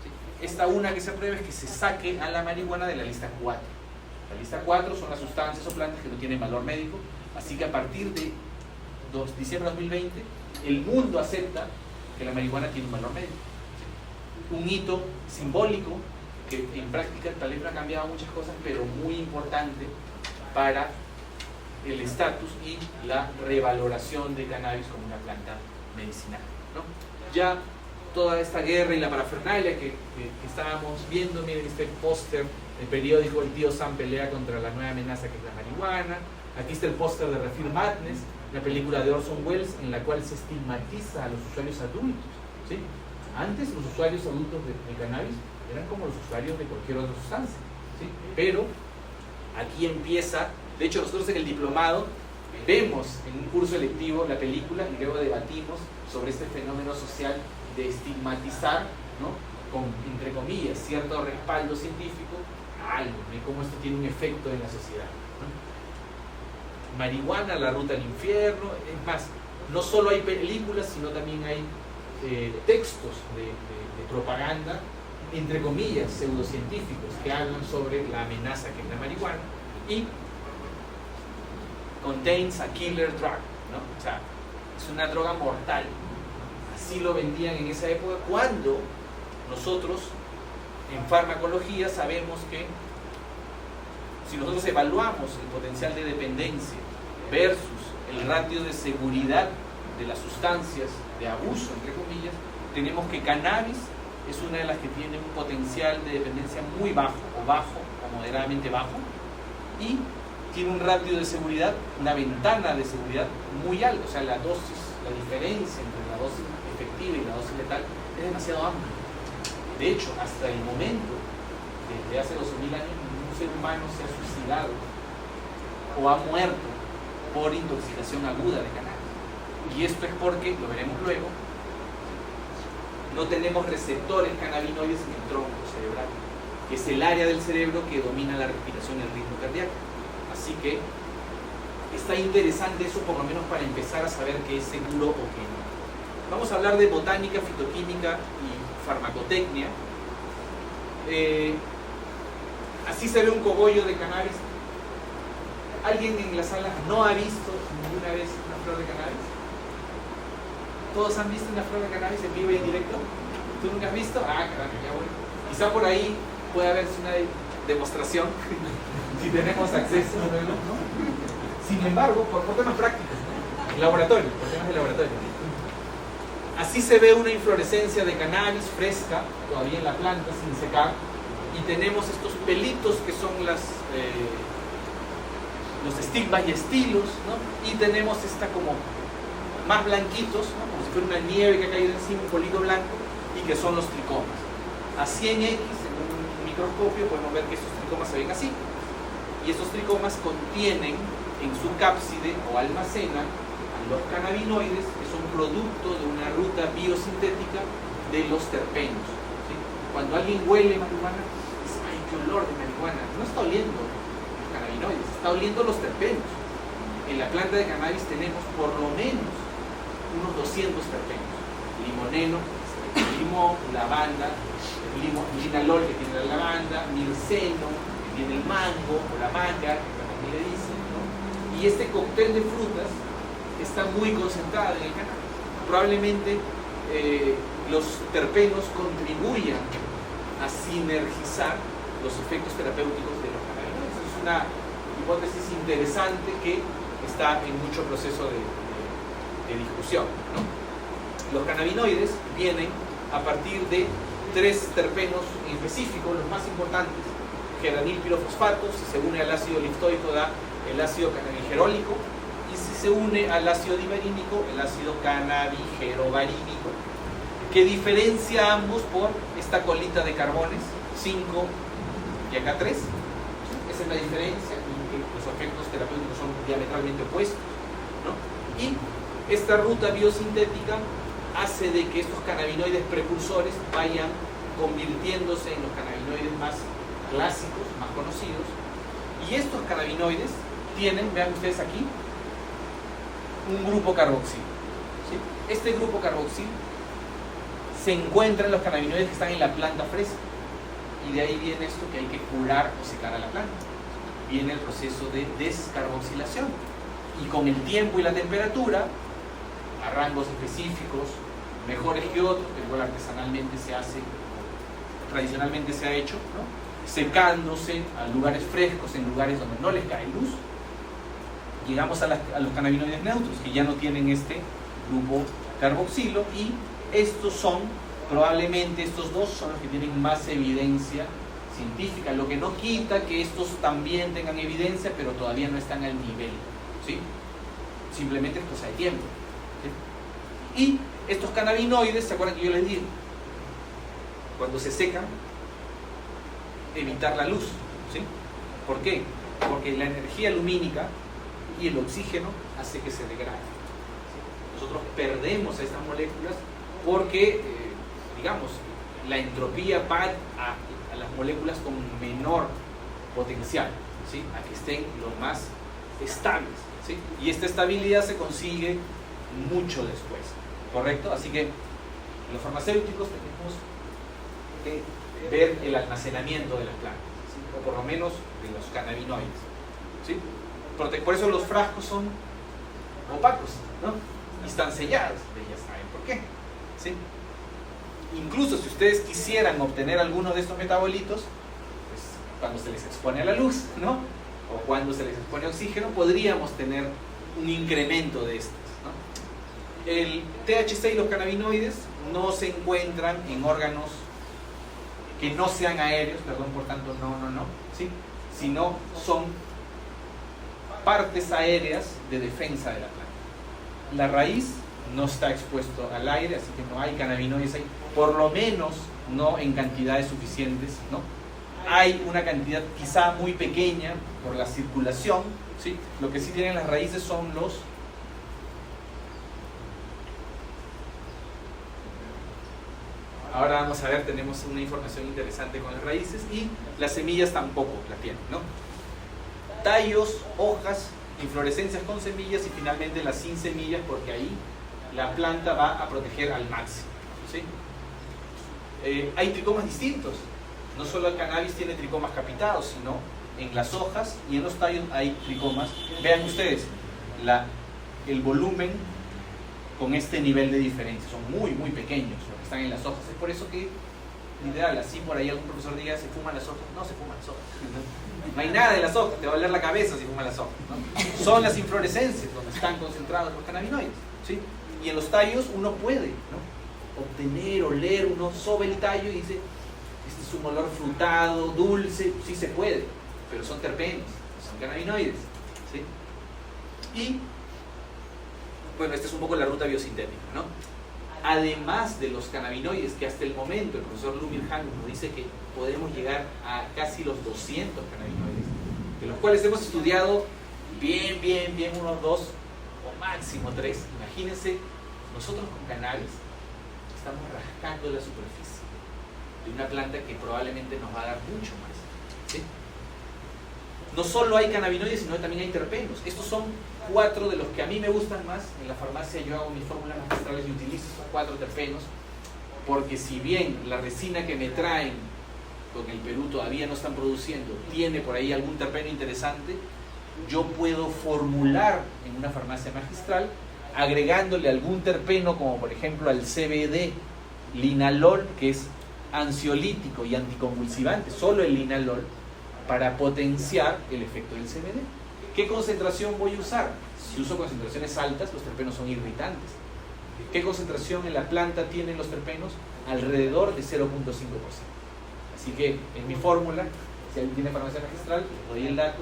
¿sí? Esta una que se aprueba es que se saque a la marihuana de la lista 4. La lista 4 son las sustancias o plantas que no tienen valor médico, así que a partir de diciembre de 2020 el mundo acepta que la marihuana tiene un valor médico. Un hito simbólico que en práctica tal vez no ha cambiado muchas cosas, pero muy importante para el estatus y la revaloración de cannabis como una planta medicinal, ¿no? Ya toda esta guerra y la parafernalia que estábamos viendo, miren este póster del periódico El tío Sam pelea contra la nueva amenaza que es la marihuana. Aquí está el póster de Refill Madness, la película de Orson Welles en la cual se estigmatiza a los usuarios adultos, ¿sí? Antes los usuarios adultos de cannabis eran como los usuarios de cualquier otra sustancia, ¿sí? Pero aquí empieza, de hecho nosotros en el diplomado vemos en un curso electivo la película y luego debatimos sobre este fenómeno social de estigmatizar, ¿no? Con, entre comillas, cierto respaldo científico a algo, ¿no? Cómo esto tiene un efecto en la sociedad, ¿no? Marihuana, la ruta al infierno. Es más, no solo hay películas, sino también hay textos de propaganda, entre comillas, pseudocientíficos, que hablan sobre la amenaza que es la marihuana y contains a killer drug, ¿no? O sea, es una droga mortal. Así lo vendían en esa época, cuando nosotros en farmacología sabemos que si nosotros evaluamos el potencial de dependencia versus el ratio de seguridad de las sustancias de abuso, entre comillas, tenemos que cannabis es una de las que tiene un potencial de dependencia muy bajo o moderadamente bajo, y tiene un ratio de seguridad, una ventana de seguridad muy alta. O sea, la dosis, la diferencia entre la dosis efectiva y la dosis letal es demasiado amplia. De hecho, hasta el momento, desde hace 2000 años, ningún ser humano se ha suicidado o ha muerto por intoxicación aguda de cannabis. Y esto es porque, lo veremos luego, no tenemos receptores cannabinoides en el tronco cerebral, que es el área del cerebro que domina la respiración y el ritmo cardíaco. Así que está interesante eso, por lo menos para empezar a saber qué es seguro o qué no. Vamos a hablar de botánica, fitoquímica y farmacotecnia. Así se ve un cogollo de cannabis. ¿Alguien en la sala no ha visto ninguna vez una flor de cannabis? ¿Todos han visto una flor de cannabis en vivo y en directo? ¿Tú nunca has visto? Ah, caramba, ya bueno. Quizá por ahí puede haber una demostración, si tenemos acceso, ¿no? Sin embargo, por temas prácticos, ¿no? Laboratorio, por temas de laboratorio. Así se ve una inflorescencia de cannabis fresca, todavía en la planta, sin secar, y tenemos estos pelitos que son los estigmas y estilos, ¿no? Y tenemos esta como más blanquitos, ¿no? Como si fuera una nieve que ha caído encima, un polito blanco, y que son los tricomas. A 100x, en un microscopio, podemos ver que estos tricomas se ven así, y estos tricomas contienen en su cápside o almacenan a los cannabinoides, que son producto de una ruta biosintética de los terpenos, ¿sí? Cuando alguien huele marihuana, dice, ay, qué olor de marihuana. No está oliendo los cannabinoides, está oliendo los terpenos. En la planta de cannabis tenemos por lo menos unos 200 terpenos. Limoneno, el limón, lavanda, linalol, que tiene la lavanda, mirceno, que tiene el mango o la manga, que también le dicen, ¿no? Y este cóctel de frutas está muy concentrado en el cannabis. Probablemente los terpenos contribuyan a sinergizar los efectos terapéuticos de los cannabinoides. Es una hipótesis interesante que está en mucho proceso de discusión, ¿no? Los cannabinoides vienen a partir de 3 terpenos en específico, los más importantes: geranil pirofosfato. Si se une al ácido liftoico da el ácido cannabigerólico, y si se une al ácido divarínico, el ácido cannabigerovarínico, que diferencia ambos por esta colita de carbones 5 y acá 3. Esa es la diferencia, y que los efectos terapéuticos son diametralmente opuestos, ¿no? Y esta ruta biosintética hace de que estos cannabinoides precursores vayan convirtiéndose en los cannabinoides más clásicos, más conocidos. Y estos cannabinoides tienen, vean ustedes aquí, un grupo carboxil, ¿sí? Este grupo carboxil se encuentra en los cannabinoides que están en la planta fresca, y de ahí viene esto que hay que curar o secar a la planta. Viene el proceso de descarboxilación, y con el tiempo y la temperatura a rangos específicos, mejores que otros, que igual artesanalmente se hace, tradicionalmente se ha hecho, ¿no? Secándose a lugares frescos, en lugares donde no les cae luz. Llegamos a los cannabinoides neutros, que ya no tienen este grupo carboxilo, y estos son, probablemente estos dos son los que tienen más evidencia científica, lo que no quita que estos también tengan evidencia, pero todavía no están al nivel, ¿sí? Simplemente es cosa de tiempo, ¿sí? Y estos cannabinoides, ¿se acuerdan que yo les dije? Cuando se secan, evitar la luz, ¿sí? ¿Por qué? Porque la energía lumínica y el oxígeno hace que se degrade, ¿sí? Nosotros perdemos a estas moléculas porque, digamos, la entropía va a las moléculas con menor potencial, ¿sí? A que estén lo más estables, ¿sí? Y esta estabilidad se consigue mucho después, ¿correcto? Así que los farmacéuticos tenemos que ver el almacenamiento de las plantas, ¿sí? O por lo menos de los cannabinoides, ¿sí? Por eso los frascos son opacos, ¿no? Y están sellados, ya saben por qué, ¿sí? Incluso si ustedes quisieran obtener alguno de estos metabolitos, pues cuando se les expone a la luz, ¿no? O cuando se les expone oxígeno, podríamos tener un incremento de estos, ¿no? El THC y los cannabinoides no se encuentran en órganos que no sean aéreos, perdón, por tanto, no, ¿sí? Sino son partes aéreas de defensa de la planta. La raíz no está expuesto al aire, así que no hay cannabinoides ahí, por lo menos no en cantidades suficientes, ¿no? Hay una cantidad quizá muy pequeña por la circulación, ¿sí? Lo que sí tienen las raíces son los Ahora vamos a ver, tenemos una información interesante con las raíces, y las semillas tampoco la tienen, ¿no? Tallos, hojas, inflorescencias con semillas, y finalmente las sin semillas, porque ahí la planta va a proteger al máximo, ¿sí? Hay tricomas distintos. No solo el cannabis tiene tricomas capitados, sino en las hojas y en los tallos hay tricomas. Vean ustedes el volumen con este nivel de diferencia. Son muy, muy pequeños los que están en las hojas. Es por eso que, literal, así por ahí algún profesor diga, ¿se fuman las hojas? No se fuman las hojas. No hay nada de las hojas, te va a doler la cabeza si fuman las hojas, ¿no? Son las inflorescencias donde están concentrados los cannabinoides, ¿sí? Y en los tallos uno puede, ¿no?, obtener, oler, uno sobe el tallo y dice, este es un olor frutado, dulce, sí se puede, pero son terpenos, son cannabinoides, ¿sí? Y, bueno, esta es un poco la ruta biosintética, ¿no? Además de los cannabinoides, que hasta el momento el profesor Lumir Han nos dice que podemos llegar a casi los 200 cannabinoides, de los cuales hemos estudiado bien, unos 2 o máximo 3. Imagínense, nosotros con cannabis estamos rascando la superficie de una planta que probablemente nos va a dar mucho más, ¿sí? No solo hay cannabinoides, sino que también hay terpenos. Estos son 4 de los que a mí me gustan más. En la farmacia yo hago mis fórmulas magistrales y utilizo esos 4 terpenos, porque si bien la resina que me traen con el Perú todavía no están produciendo tiene por ahí algún terpeno interesante, yo puedo formular en una farmacia magistral agregándole algún terpeno, como por ejemplo al CBD, linalol, que es ansiolítico y anticonvulsivante, solo el linalol, para potenciar el efecto del CBD. ¿Qué concentración voy a usar? Si uso concentraciones altas, los terpenos son irritantes. ¿Qué concentración en la planta tienen los terpenos? Alrededor de 0.5%. Así que en mi fórmula, si alguien tiene farmacia magistral, les doy el dato,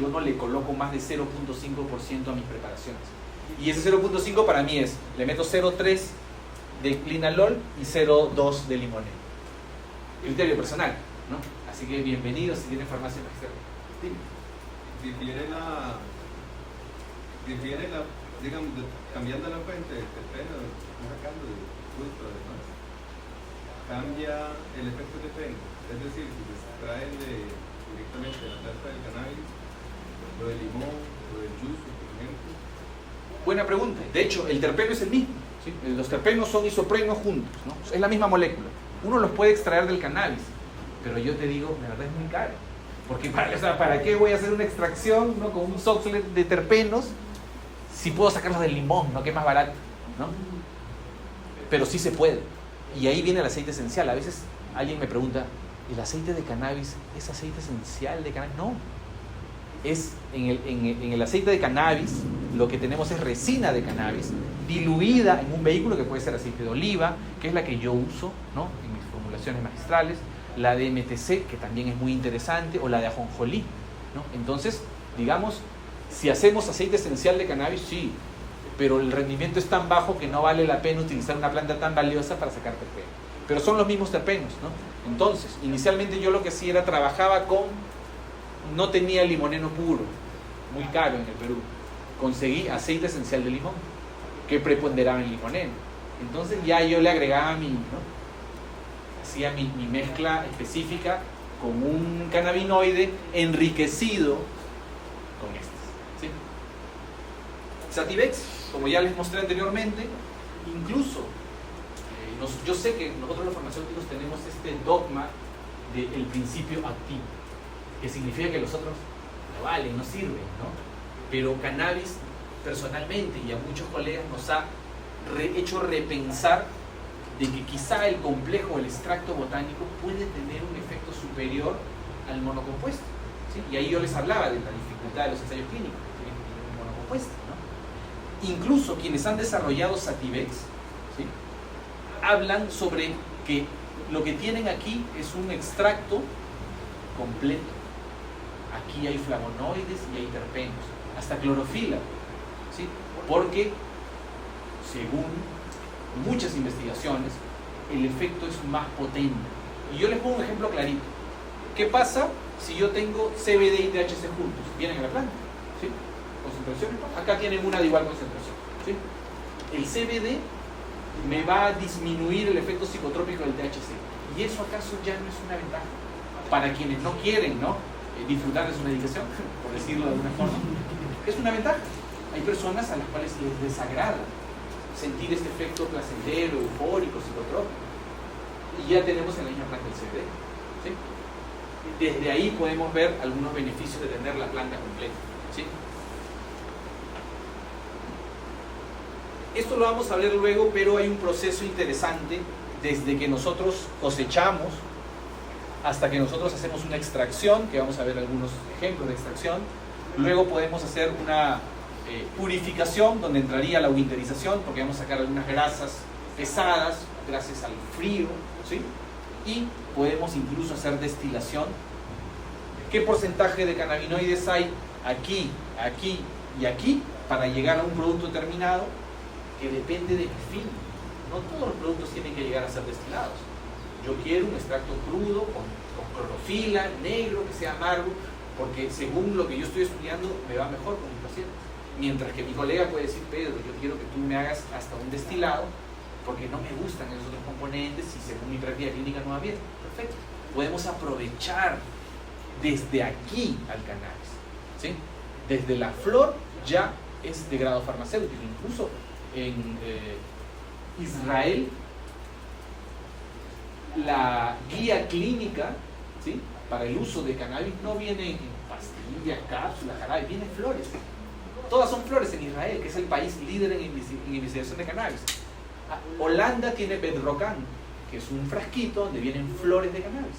yo no le coloco más de 0.5% a mis preparaciones. Y ese 0.5 para mí es, le meto 0.3 de linalol y 0.2 de limonel. Criterio personal, ¿no? Así que bienvenidos si tienen farmacia magistral. Dime. Difiere la, digamos, cambiando la fuente del terpeno, sacando de fruto además, cambia el efecto de terpeno. Es decir, si se extraen directamente de la planta del cannabis, lo del limón, lo del yuzu, por ejemplo. Buena pregunta. De hecho, el terpeno es el mismo, ¿sí? Los terpenos son isoprenos juntos, ¿no? Es la misma molécula. Uno los puede extraer del cannabis, pero yo te digo, la verdad es muy caro. Porque ¿para qué voy a hacer una extracción, ¿no?, con un soxlet de terpenos si puedo sacarlos del limón, ¿no? Que es más barato, ¿no? Pero sí se puede. Y ahí viene el aceite esencial. A veces alguien me pregunta, ¿el aceite de cannabis es aceite esencial de cannabis? No. Es en el aceite de cannabis lo que tenemos es resina de cannabis diluida en un vehículo que puede ser aceite de oliva, que es la que yo uso, ¿no? En mis formulaciones magistrales, la de MTC, que también es muy interesante, o la de ajonjolí, ¿no? Entonces, digamos, si hacemos aceite esencial de cannabis, sí, pero el rendimiento es tan bajo que no vale la pena utilizar una planta tan valiosa para sacar terpenos. Pero son los mismos terpenos, ¿no? Entonces, inicialmente yo lo que hacía era trabajaba no tenía limoneno puro, muy caro en el Perú. Conseguí aceite esencial de limón, que preponderaba en limoneno. Entonces ya yo le agregaba hacía mi mezcla específica con un cannabinoide enriquecido con ¿sí? Sativex, como ya les mostré anteriormente, incluso yo sé que nosotros los farmacéuticos tenemos este dogma del principio activo, que significa que los otros no valen, no sirven, ¿no? Pero cannabis, personalmente, y a muchos colegas nos ha hecho repensar de que quizá el complejo o el extracto botánico puede tener un efecto superior al monocompuesto, ¿sí? Y ahí yo les hablaba de la dificultad de los ensayos clínicos, que tienen que tener un monocompuesto, ¿no? Incluso quienes han desarrollado Sativex, ¿sí? Hablan sobre que lo que tienen aquí es un extracto completo. Aquí hay flavonoides y hay terpenos, hasta clorofila, ¿sí? Porque según muchas investigaciones el efecto es más potente. Y yo les pongo un ejemplo clarito. ¿Qué pasa si yo tengo CBD y THC juntos? Vienen a la planta, ¿sí? Concentraciones, acá tienen una de igual concentración, ¿sí? El CBD me va a disminuir el efecto psicotrópico del THC, y eso acaso ya no es una ventaja para quienes no quieren, ¿no? Disfrutar de su medicación, por decirlo de alguna forma. Es una ventaja. Hay personas a las cuales les desagrada sentir este efecto placentero, eufórico, psicotrópico, y ya tenemos en la misma planta el CBD, ¿sí? Desde ahí podemos ver algunos beneficios de tener la planta completa, ¿sí? Esto lo vamos a ver luego, pero hay un proceso interesante desde que nosotros cosechamos hasta que nosotros hacemos una extracción, que vamos a ver algunos ejemplos de extracción. Luego podemos hacer una purificación, donde entraría la winterización, porque vamos a sacar algunas grasas pesadas gracias al frío, ¿sí? Y podemos incluso hacer destilación. ¿Qué porcentaje de cannabinoides hay aquí, aquí y aquí para llegar a un producto terminado? Que depende de mi fin. No todos los productos tienen que llegar a ser destilados. Yo quiero un extracto crudo, con clorofila, negro, que sea amargo, porque según lo que yo estoy estudiando me va mejor con mis pacientes. Mientras que mi colega puede decir, Pedro, yo quiero que tú me hagas hasta un destilado, porque no me gustan esos otros componentes y según mi práctica clínica no va bien. Perfecto. Podemos aprovechar desde aquí al cannabis, ¿sí? Desde la flor ya es de grado farmacéutico. Incluso en Israel, la guía clínica, ¿sí? Para el uso de cannabis no viene en pastillas, cápsulas, jarabe, viene en flores. Todas son flores en Israel, que es el país líder en investigación de cannabis. Holanda tiene Bedrocan, que es un frasquito donde vienen flores de cannabis.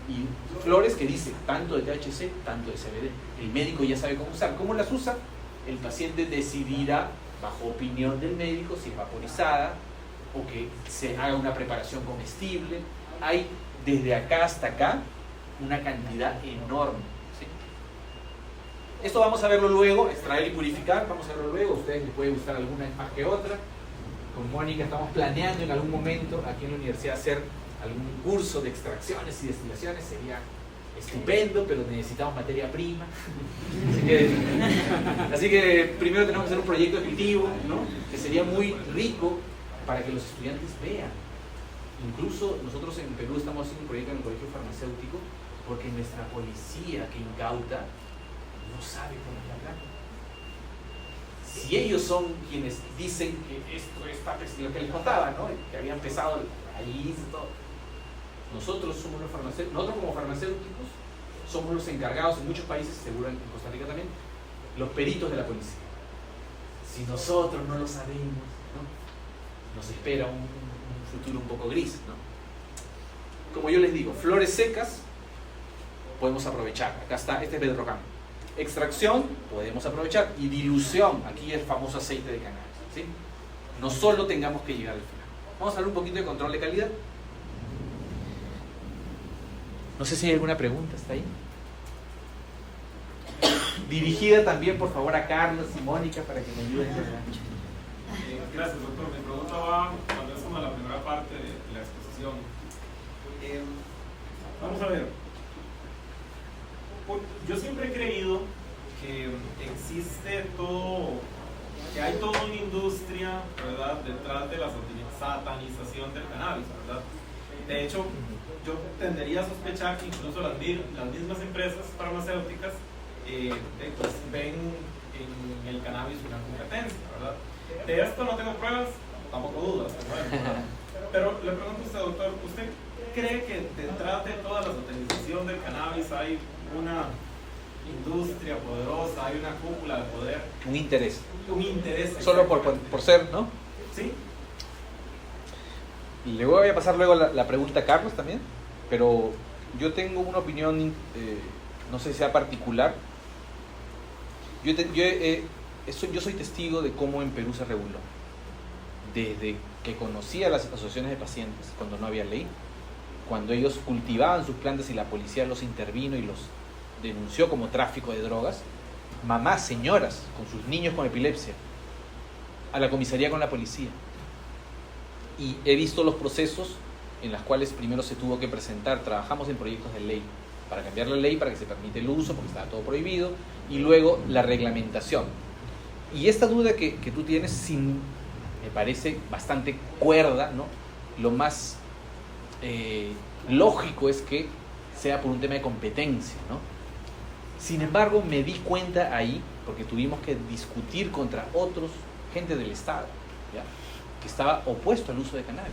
Y flores que dice tanto de THC, tanto de CBD. El médico ya sabe cómo usar. ¿Cómo las usa? El paciente decidirá, bajo opinión del médico, si es vaporizada o que se haga una preparación comestible. Hay desde acá hasta acá una cantidad enorme, ¿sí? Esto vamos a verlo luego, extraer y purificar, vamos a verlo luego. A ustedes les puede gustar alguna más que otra. Con Mónica estamos planeando en algún momento aquí en la universidad hacer algún curso de extracciones y destilaciones. Sería estupendo, pero necesitamos materia prima. Así que primero tenemos que hacer un proyecto ejecutivo, ¿no? Que sería muy rico para que los estudiantes vean. Incluso nosotros en Perú estamos haciendo un proyecto en el colegio farmacéutico porque nuestra policía que incauta no sabe cómo es la planta. Si ellos son quienes dicen que esto está, lo que les contaba, ¿no? Que había empezado ahí y todo. Nosotros somos los farmacéuticos, nosotros como farmacéuticos somos los encargados en muchos países, seguro en Costa Rica también, los peritos de la policía. si nosotros no lo sabemos, ¿no? Nos espera un futuro un poco gris, ¿no? Como yo les digo, flores secas podemos aprovechar. Acá está, este es bedrocan. Extracción podemos aprovechar, y dilución, aquí el famoso aceite de cannabis, ¿sí? No solo tengamos que llegar al final. Vamos a hablar un poquito de control de calidad. No sé si hay alguna pregunta, ¿está ahí? Dirigida también, por favor, a Carlos y Mónica para que me ayuden. Gracias, doctor. Mi pregunta va tal vez como a la primera parte de la exposición. Vamos a ver. Yo siempre he creído que existe todo, que hay toda una industria, ¿verdad?, detrás de la satanización del cannabis, ¿verdad? De hecho, yo tendería a sospechar que incluso las mismas empresas farmacéuticas pues ven en el cannabis una competencia, ¿verdad? De esto no tengo pruebas, tampoco dudas, ¿verdad? Pero le pregunto a usted, doctor, ¿usted cree que detrás de toda la satanización del cannabis hay una industria poderosa, hay una cúpula de poder? Un interés. Un interés. Solo por ser, ¿no? Sí. Le voy a pasar luego la pregunta a Carlos también, pero yo tengo una opinión, no sé si sea particular. Yo soy testigo de cómo en Perú se reguló. Desde que conocí a las asociaciones de pacientes, cuando no había ley, cuando ellos cultivaban sus plantas y la policía los intervino y los denunció como tráfico de drogas, mamás, señoras, con sus niños con epilepsia, a la comisaría con la policía. Y he visto los procesos en los cuales primero se tuvo que presentar, trabajamos en proyectos de ley, para cambiar la ley para que se permite el uso, porque estaba todo prohibido, y luego la reglamentación. Y esta duda que tú tienes, me parece bastante cuerda, ¿no? Lo más lógico es que sea por un tema de competencia, ¿no? Sin embargo, me di cuenta ahí, porque tuvimos que discutir contra otros, gente del Estado, ¿ya?, que estaba opuesto al uso de cannabis.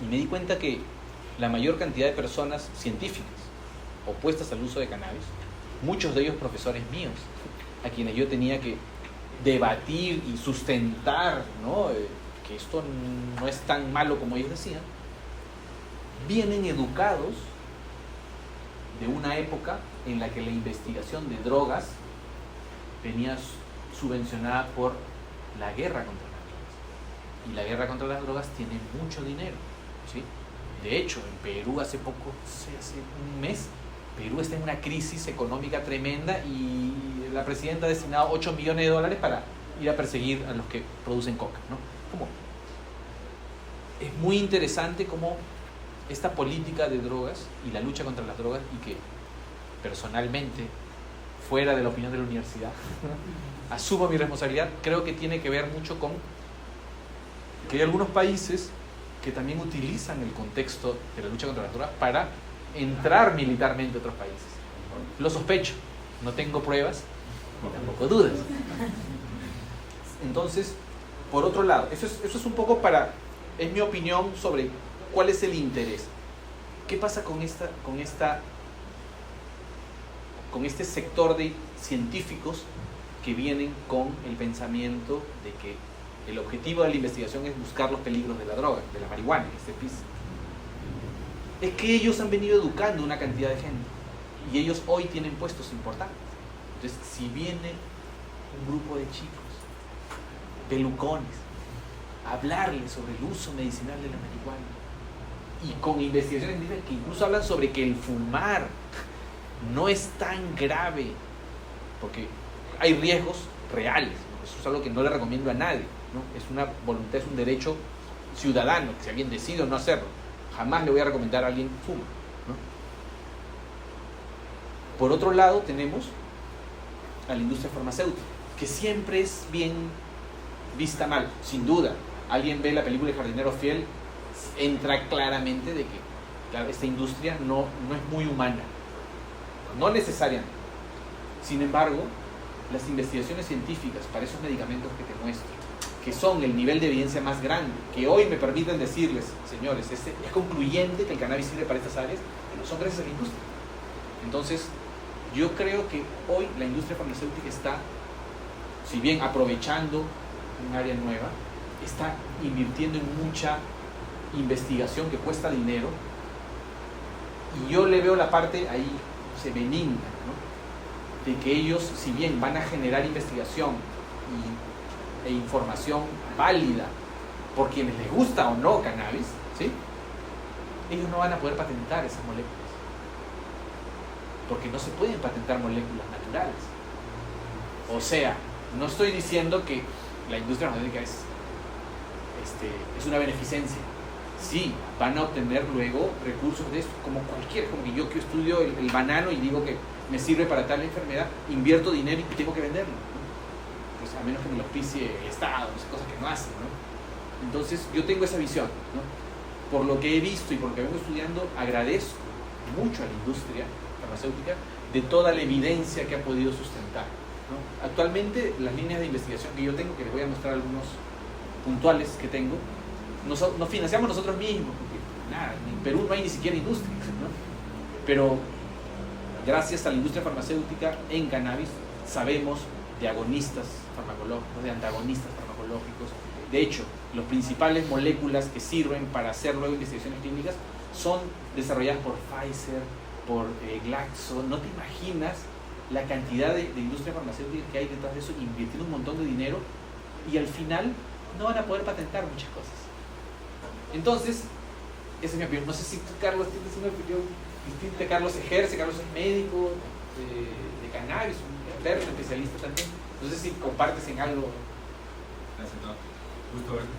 Y me di cuenta que la mayor cantidad de personas científicas opuestas al uso de cannabis, muchos de ellos profesores míos, a quienes yo tenía que debatir y sustentar, ¿no?, que esto no es tan malo como ellos decían, vienen educados de una época en la que la investigación de drogas venía subvencionada por la guerra contra las drogas. Y la guerra contra las drogas tiene mucho dinero, ¿sí? De hecho, en Perú hace un mes, Perú está en una crisis económica tremenda y la presidenta ha destinado $8 millones para ir a perseguir a los que producen coca, ¿no? Es muy interesante cómo esta política de drogas y la lucha contra las drogas, y que personalmente, fuera de la opinión de la universidad, asumo mi responsabilidad, creo que tiene que ver mucho con que hay algunos países que también utilizan el contexto de la lucha contra las drogas para entrar militarmente a otros países. Lo sospecho, no tengo pruebas ni tampoco dudas. Entonces, por otro lado, eso es un poco es mi opinión sobre cuál es el interés. ¿Qué pasa con este sector de científicos que vienen con el pensamiento de que el objetivo de la investigación es buscar los peligros de la droga, de la marihuana, en este piso? Es que ellos han venido educando una cantidad de gente y ellos hoy tienen puestos importantes. Entonces, si viene un grupo de chicos, pelucones, a hablarles sobre el uso medicinal de la marihuana, y con investigaciones que incluso hablan sobre que el fumar no es tan grave, porque hay riesgos reales, ¿no? Eso es algo que no le recomiendo a nadie, ¿no? Es una voluntad, es un derecho ciudadano, que si alguien decide no hacerlo, jamás le voy a recomendar a alguien que fuma, ¿no? Por otro lado, tenemos a la industria farmacéutica, que siempre es bien vista mal, sin duda. Alguien ve la película El jardinero fiel, entra claramente de que, claro, esta industria no es muy humana, no necesariamente. Sin embargo, las investigaciones científicas para esos medicamentos que te muestro, que son el nivel de evidencia más grande, que hoy me permiten decirles, señores, es concluyente que el cannabis sirve para estas áreas, pero son gracias a la industria. Entonces, yo creo que hoy la industria farmacéutica está si bien aprovechando un área nueva, está invirtiendo en mucha investigación que cuesta dinero, y yo le veo la parte ahí benigna, ¿no? De que ellos, si bien van a generar investigación e información válida por quienes les gusta o no cannabis, ¿sí? Ellos no van a poder patentar esas moléculas, porque no se pueden patentar moléculas naturales. O sea, no estoy diciendo que la industria farmacéutica es una beneficencia. Sí, van a obtener luego recursos de esto, como cualquier, como que yo que estudio el banano y digo que me sirve para tal enfermedad, invierto dinero y tengo que venderlo, ¿no? Pues a menos que me lo auspicie el Estado, no sé, cosas que no hacen, ¿no? Entonces yo tengo esa visión, ¿no? Por lo que he visto y por lo que vengo estudiando, agradezco mucho a la industria farmacéutica de toda la evidencia que ha podido sustentar, ¿no? Actualmente las líneas de investigación que yo tengo, que les voy a mostrar algunos puntuales que tengo, nos financiamos nosotros mismos, porque nada, en Perú no hay ni siquiera industria, ¿no? Pero gracias a la industria farmacéutica en cannabis sabemos de agonistas farmacológicos, de antagonistas farmacológicos. De hecho, las principales moléculas que sirven para hacer luego investigaciones clínicas son desarrolladas por Pfizer, por Glaxo. No te imaginas la cantidad de industria farmacéutica que hay detrás de eso, invirtiendo un montón de dinero, y al final no van a poder patentar muchas cosas. Entonces, esa es mi opinión. No sé si tú, Carlos, tienes una opinión distinta. Carlos ejerce, Carlos es médico de cannabis, un experto, especialista también. No sé si compartes en algo. Gracias, no. Gusto verte.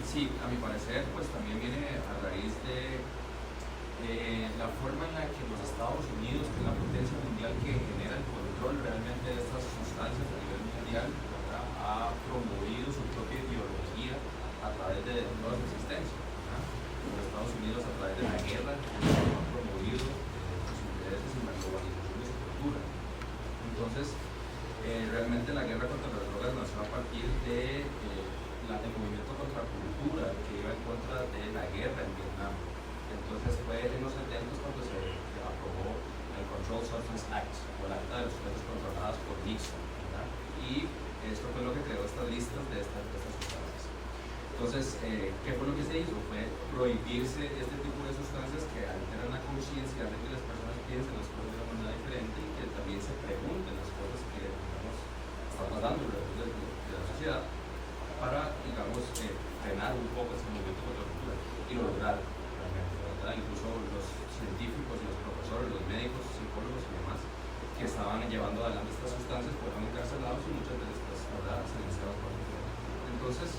Sí, a mi parecer, pues también viene a raíz de la forma en la que los Estados Unidos, que es la potencia mundial que genera el control realmente de estas sustancias a nivel mundial, ¿verdad?, ha promovido su propia ideología a través de toda su existencia. Los Estados Unidos, a través de la guerra, han promovido sus intereses en la globalización de su cultura. Entonces, realmente la guerra contra las drogas nació a partir de el movimiento contra cultura que iba en contra de la guerra en Vietnam. Entonces fue en los 70 cuando se aprobó el Controlled Substance Act, o el Acta de las Sustancias Controladas por Nixon, ¿verdad? Y esto fue lo que creó estas listas de estas sustancias. Entonces, ¿qué fue lo que se hizo? Fue prohibirse este tipo de sustancias que alteran la conciencia, hacen que las personas piensen las cosas de una manera diferente y que también se pregunten las cosas que, digamos, están pasando alrededor de la sociedad, para, digamos, frenar un poco ese movimiento contra la cultura. Y lo lograron, realmente, ¿verdad? Incluso los científicos, los profesores, los médicos, psicólogos y demás que estaban llevando adelante estas sustancias fueron encarcelados y muchas de estas, ¿verdad?, silenciados por el gobierno. Entonces,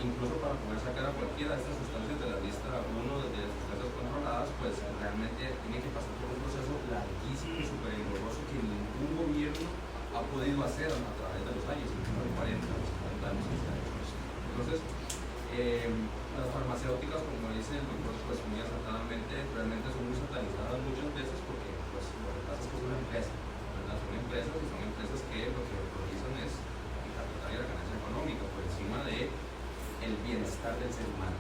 incluso para poder sacar a cualquiera de estas sustancias de la lista 1 de sustancias controladas, pues realmente tiene que pasar por un proceso larguísimo y súper engorroso que ningún gobierno ha podido hacer a través de los años, incluso de 40 años que se ha hecho eso. Entonces, las farmacéuticas, como dice el doctor, pues muy acertadamente, realmente son muy satanizadas muchas veces porque pues, lo que pasa es que es una empresa, ¿verdad? Son empresas y son empresas que lo que priorizan es el capital y la ganancia económica por encima de el bienestar del ser humano.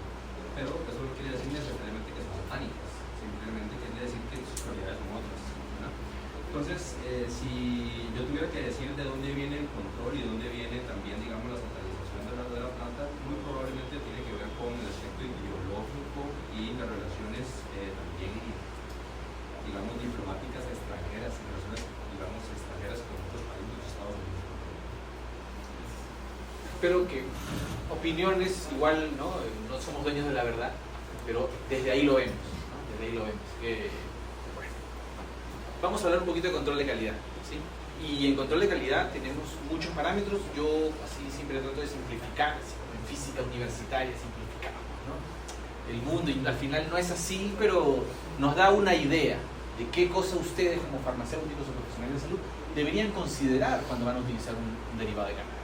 Pero eso no quiere decir necesariamente que son satánicas, simplemente quiere decir que sus prioridades son otras, ¿verdad? Entonces, si yo tuviera que decir de dónde viene el control y de dónde viene también, digamos, la satanización de la planta, muy probablemente tiene que ver con el aspecto ideológico y las relaciones también, digamos, diplomáticas extranjeras, relaciones, digamos, extranjeras con otros países de los Estados Unidos. Espero que opiniones, igual, ¿no? No somos dueños de la verdad, pero desde ahí lo vemos, ¿no? Desde ahí lo vemos. Bueno, vamos a hablar un poquito de control de calidad, ¿sí? Y en control de calidad tenemos muchos parámetros. Yo así siempre trato de simplificar, así como en física universitaria simplificamos, ¿no?, el mundo, y al final no es así, pero nos da una idea de qué cosa ustedes como farmacéuticos o profesionales de salud deberían considerar cuando van a utilizar un derivado de cannabis.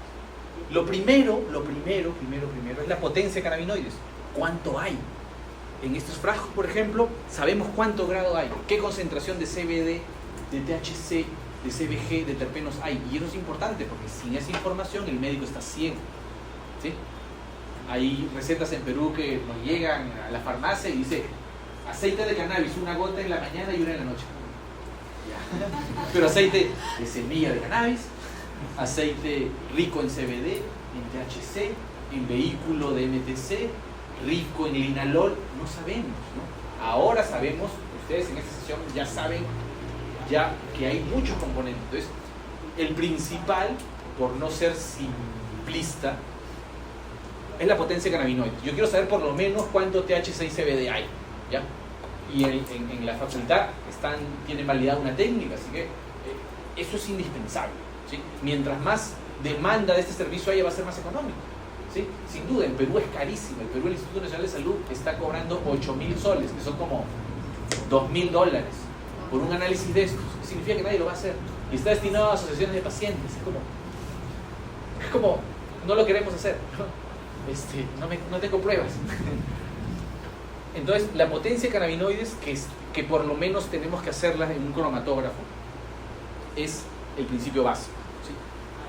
Lo primero es la potencia de cannabinoides. ¿Cuánto hay? En estos frascos, por ejemplo, sabemos cuánto grado hay, qué concentración de CBD, de THC, de CBG, de terpenos hay. Y eso es importante porque sin esa información el médico está ciego, ¿sí? Hay recetas en Perú que nos llegan a la farmacia y dice aceite de cannabis, una gota en la mañana y una en la noche. Ya. Pero aceite de semilla de cannabis, aceite rico en CBD, en THC, en vehículo de MTC, rico en linalol, no sabemos, ¿no? Ahora sabemos, ustedes en esta sesión ya saben ya que hay muchos componentes. Entonces, el principal, por no ser simplista, es la potencia cannabinoide. Yo quiero saber por lo menos cuánto THC y CBD hay, ¿ya? Y en la facultad tienen validada una técnica, así que eso es indispensable, ¿sí? Mientras más demanda de este servicio haya, va a ser más económico, ¿sí? Sin duda, en Perú es carísimo. En Perú el Instituto Nacional de Salud está cobrando 8.000 soles, que son como $2.000 por un análisis de estos. Significa que nadie lo va a hacer. Y está destinado a asociaciones de pacientes. Es como no lo queremos hacer, ¿no? No tengo pruebas. Entonces, la potencia de cannabinoides, que por lo menos tenemos que hacerla en un cromatógrafo, es el principio básico, ¿sí?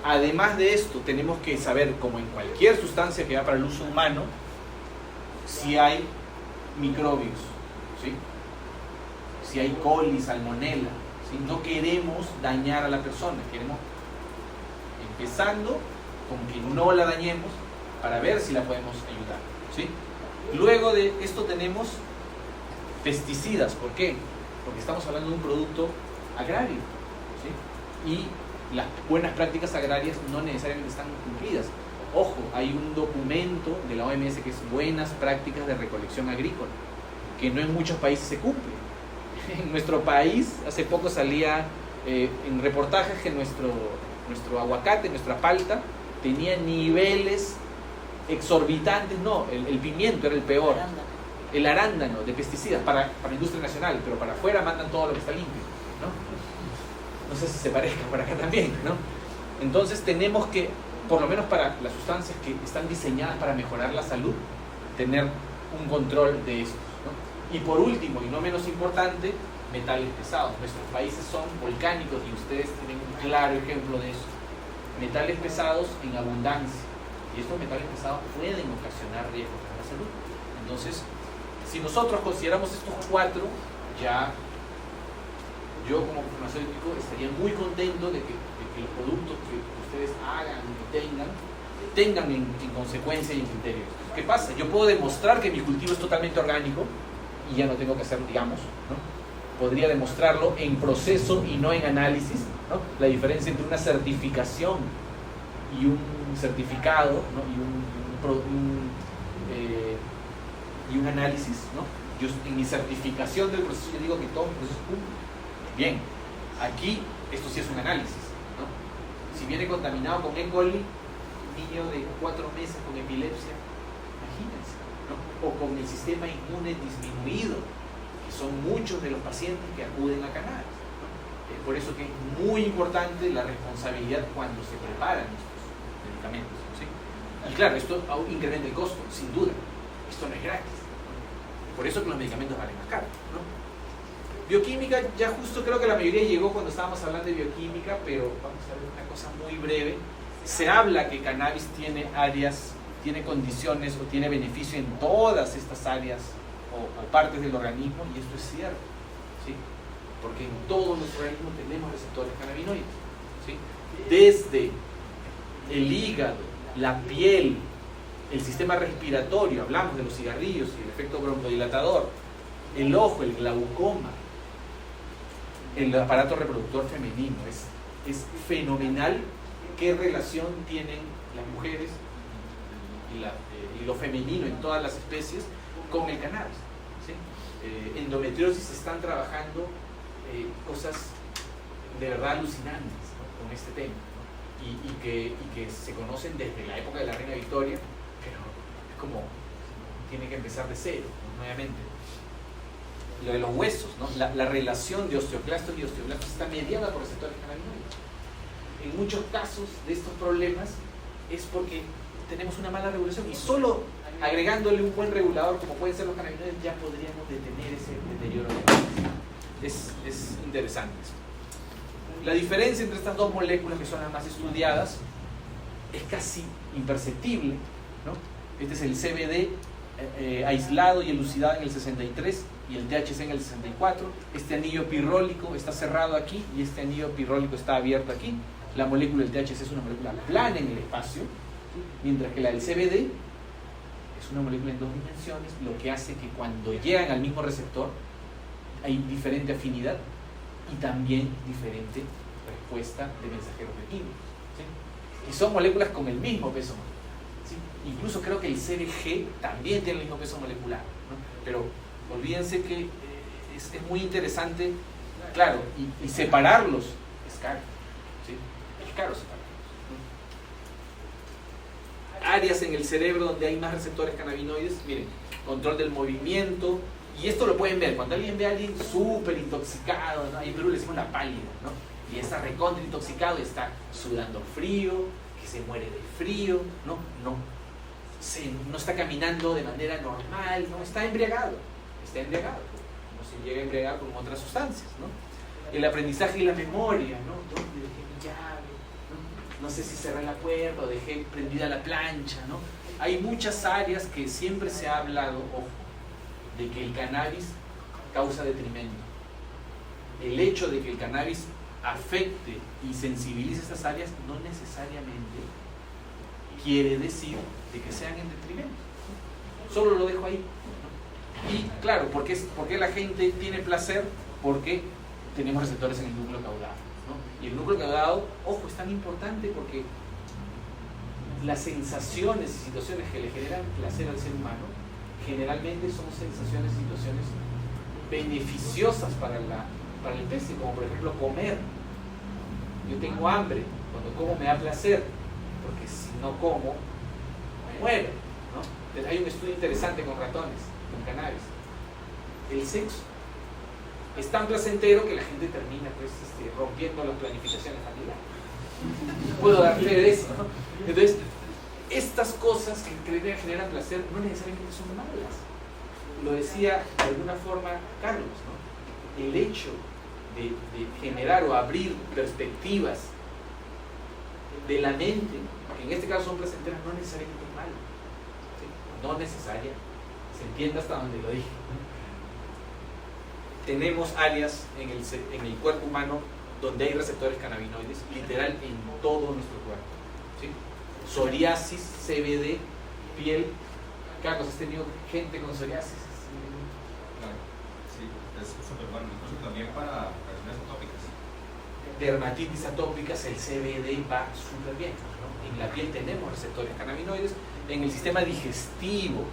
Además de esto, tenemos que saber, como en cualquier sustancia que va para el uso humano, si hay microbios, ¿sí? Si hay coli, salmonela, ¿sí? No queremos dañar a la persona, queremos empezando con que no la dañemos para ver si la podemos ayudar, ¿sí? Luego de esto tenemos pesticidas. ¿Por qué? Porque estamos hablando de un producto agrario, ¿sí? Y las buenas prácticas agrarias no necesariamente están cumplidas. Ojo, hay un documento de la OMS que es Buenas Prácticas de Recolección Agrícola, que no en muchos países se cumple. En nuestro país, hace poco salía en reportajes que nuestro aguacate, nuestra palta, tenía niveles exorbitantes. No, el pimiento era el peor. El arándano de pesticidas para la industria nacional, pero para afuera mandan todo lo que está limpio, ¿no? No sé si se parezca por acá también, ¿no? Entonces tenemos que, por lo menos para las sustancias que están diseñadas para mejorar la salud, tener un control de estos, ¿no? Y por último, y no menos importante, metales pesados. Nuestros países son volcánicos y ustedes tienen un claro ejemplo de eso. Metales pesados en abundancia. Y estos metales pesados pueden ocasionar riesgos para la salud. Entonces, si nosotros consideramos estos cuatro, ya yo como farmacéutico estaría muy contento de que los productos que ustedes hagan y tengan en consecuencia y en criterio. ¿Qué pasa? Yo puedo demostrar que mi cultivo es totalmente orgánico y ya no tengo que hacer, digamos, ¿no? Podría demostrarlo en proceso y no en análisis, ¿no? La diferencia entre una certificación y un certificado, ¿no? y un análisis, ¿no? Yo en mi certificación del proceso yo digo que todo el proceso cumple. Bien, aquí esto sí es un análisis, ¿no? Si viene contaminado con E. coli, niño de 4 meses con epilepsia, imagínense, ¿no? O con el sistema inmune disminuido, que son muchos de los pacientes que acuden a cannabis, ¿no? Por eso que es muy importante la responsabilidad cuando se preparan estos medicamentos, ¿sí? Y claro, esto incrementa el costo, sin duda. Esto no es gratis. Por eso que los medicamentos valen más caros, ¿no? Bioquímica, ya justo creo que la mayoría llegó cuando estábamos hablando de bioquímica, pero vamos a ver una cosa muy breve. Se habla que cannabis tiene áreas, tiene condiciones o tiene beneficio en todas estas áreas o partes del organismo, y esto es cierto, ¿sí? Porque en todos los organismos tenemos receptores cannabinoides, ¿sí? Desde el hígado, la piel, el sistema respiratorio, hablamos de los cigarrillos y el efecto broncodilatador, el ojo, el glaucoma, el aparato reproductor femenino. Es fenomenal qué relación tienen las mujeres y lo femenino en todas las especies con el cannabis, ¿sí? Endometriosis, están trabajando cosas de verdad alucinantes, ¿no? Con este tema, ¿no? y que se conocen desde la época de la Reina Victoria, pero es como tiene que empezar de cero, ¿no? Nuevamente. Lo de los huesos, ¿no? La relación de osteoclastos y osteoblastos está mediada por receptores cannabinoides. En muchos casos de estos problemas es porque tenemos una mala regulación, y solo agregándole un buen regulador como pueden ser los cannabinoides ya podríamos detener ese deterioro. Es interesante esto. La diferencia entre estas dos moléculas, que son las más estudiadas, es casi imperceptible, ¿no? Este es el CBD aislado y elucidado en el 63 y el THC en el 64. Este anillo pirrólico está cerrado aquí y este anillo pirrólico está abierto aquí. La molécula del THC es una molécula plana en el espacio, mientras que la del CBD es una molécula en 2 dimensiones, lo que hace que cuando llegan al mismo receptor hay diferente afinidad y también diferente respuesta de mensajeros de químicos, ¿sí? Y son moléculas con el mismo peso molecular, ¿sí? Incluso creo que el CBG también tiene el mismo peso molecular, ¿no? Pero olvídense que es muy interesante, claro, y separarlos es caro, ¿sí? Es caro separarlos, ¿no? Áreas en el cerebro donde hay más receptores cannabinoides, miren, control del movimiento, y esto lo pueden ver, cuando alguien ve a alguien súper intoxicado, ¿no? Ahí en Perú le decimos la pálida, ¿no? Y está recontra intoxicado, está sudando frío, que se muere de frío, no está caminando de manera normal, no está embriagado, no se llega a embriagar con otras sustancias, ¿no? El aprendizaje y la memoria, ¿no? ¿Dónde dejé mi llave? No sé si cerré la puerta o dejé prendida la plancha, ¿no? Hay muchas áreas que siempre se ha hablado, ojo, de que el cannabis causa detrimento. El hecho de que el cannabis afecte y sensibilice estas áreas no necesariamente quiere decir de que sean en detrimento. Solo lo dejo ahí. Y claro, ¿por qué la gente tiene placer? Porque tenemos receptores en el núcleo caudado, ¿no? Y el núcleo caudado, ojo, es tan importante porque las sensaciones y situaciones que le generan placer al ser humano generalmente son sensaciones y situaciones beneficiosas para el especie, como por ejemplo comer. Yo tengo hambre, cuando como me da placer, porque si no como, me muero, ¿no? Hay un estudio interesante con ratones, con cannabis. El sexo es tan placentero que la gente termina pues, rompiendo las planificaciones familiares. Puedo dar fe de eso, ¿no? Entonces, estas cosas que generan placer no necesariamente son malas. Lo decía de alguna forma Carlos, ¿no? El hecho de generar o abrir perspectivas de la mente, que en este caso son placenteras, no necesariamente es malo, ¿sí? No necesaria, se entiende hasta donde lo dije, ¿no? Tenemos áreas en el cuerpo humano donde hay receptores cannabinoides, literal en todo nuestro cuerpo, ¿sí? Psoriasis, CBD, piel. Carlos, ¿has tenido gente con psoriasis? Claro, sí, es súper bueno, incluso también para reacciones atópicas. Dermatitis atópicas, el CBD va súper bien, ¿no? En la piel tenemos receptores cannabinoides, en el sistema digestivo,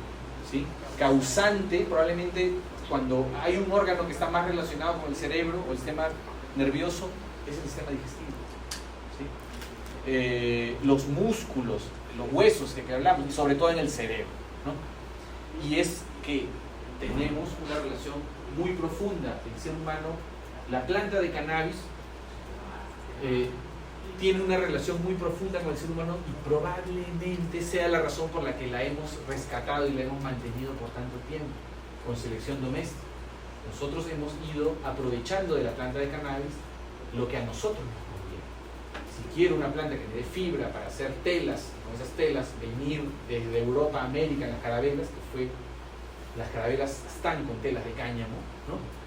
¿sí? Causante, probablemente cuando hay un órgano que está más relacionado con el cerebro o el sistema nervioso, es el sistema digestivo, ¿sí? Los músculos, los huesos que hablamos, y sobre todo en el cerebro, ¿no? Y es que tenemos una relación muy profunda del ser humano. La planta de cannabis tiene una relación muy profunda con el ser humano y probablemente sea la razón por la que la hemos rescatado y la hemos mantenido por tanto tiempo con selección doméstica. Nosotros hemos ido aprovechando de la planta de cannabis lo que a nosotros nos conviene. Si quiero una planta que me dé fibra para hacer telas, con esas telas venir desde Europa a América en las carabelas, las carabelas están con telas de cáñamo, ¿no?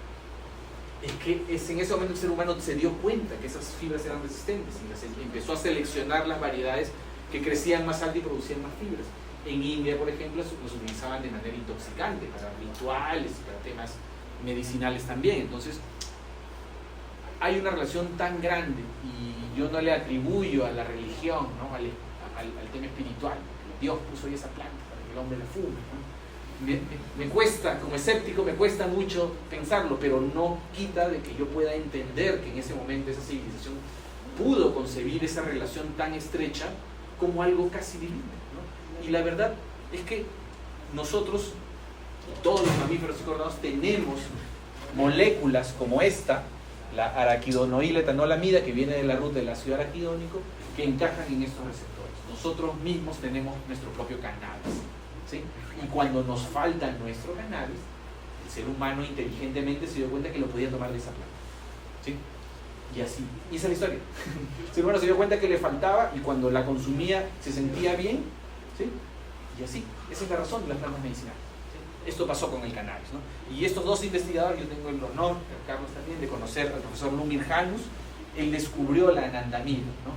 En ese momento el ser humano se dio cuenta que esas fibras eran resistentes y empezó a seleccionar las variedades que crecían más alto y producían más fibras. En India, por ejemplo, los utilizaban de manera intoxicante para rituales y para temas medicinales también. Entonces, hay una relación tan grande y yo no le atribuyo a la religión, ¿no? al tema espiritual. Dios puso ahí esa planta para que el hombre la fume, ¿no? Me cuesta, como escéptico, me cuesta mucho pensarlo, pero no quita de que yo pueda entender que en ese momento esa civilización pudo concebir esa relación tan estrecha como algo casi divino, ¿no? Y la verdad es que nosotros, todos los mamíferos y cordados, tenemos moléculas como esta, la araquidonoiletanolamida, que viene de la ruta del ácido araquidónico, que encajan en estos receptores. Nosotros mismos tenemos nuestro propio cannabis, ¿sí? Y cuando nos falta nuestro cannabis, el ser humano inteligentemente se dio cuenta que lo podía tomar de esa planta, ¿sí? Y así, y esa es la historia. El ser humano se dio cuenta que le faltaba y cuando la consumía se sentía bien, ¿sí? Y así, esa es la razón de las plantas medicinales, ¿sí? Esto pasó con el cannabis, ¿no? Y estos dos investigadores, yo tengo el honor, Carlos también, de conocer al profesor Lumir Janus, él descubrió la anandamida, ¿no?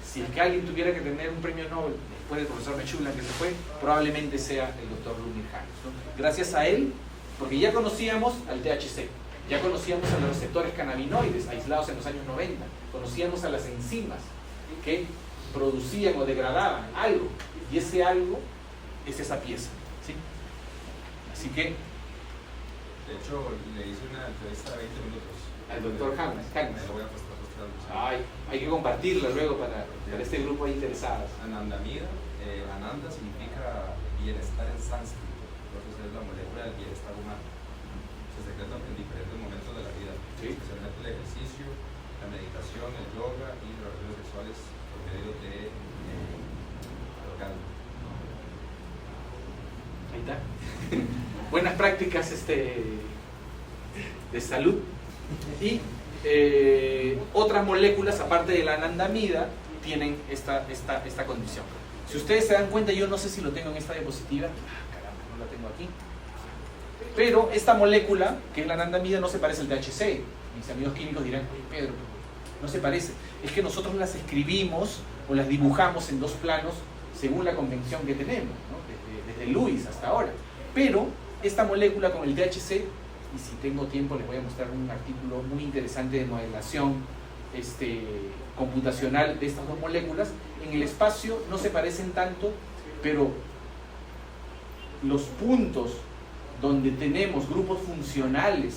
Si es que alguien tuviera que tener un premio Nobel después del profesor Mechula que se fue, probablemente sea el doctor Ludwig Harris, ¿no? Gracias a él, porque ya conocíamos al THC, ya conocíamos a los receptores cannabinoides aislados en los años 90, conocíamos a las enzimas que producían o degradaban algo, y ese algo es esa pieza, ¿sí? Así que De hecho, le hice una entrevista de 20 minutos al doctor Harris. Me lo voy a postar mostrando. Hay que compartirla luego para este grupo ahí interesados. Anandamida, Ananda significa bienestar en sánscrito, entonces es la molécula del bienestar humano. Se secreta en diferentes momentos de la vida, Sí. especialmente el ejercicio, la meditación, el yoga y las relaciones sexuales por medio de orgasmo. Ahí está. Buenas prácticas de salud. Y otras moléculas, aparte de la anandamida, tienen esta condición. Si ustedes se dan cuenta, yo no sé si lo tengo en esta diapositiva. Caramba, no la tengo aquí. Pero esta molécula, que es la anandamida, no se parece al THC. Mis amigos químicos dirán, oye Pedro, no se parece. Es que nosotros las escribimos o las dibujamos en dos planos según la convención que tenemos, ¿no? Desde Lewis hasta ahora. Pero esta molécula con el THC, y si tengo tiempo les voy a mostrar un artículo muy interesante de modelación computacional de estas dos moléculas, en el espacio no se parecen tanto, pero los puntos donde tenemos grupos funcionales,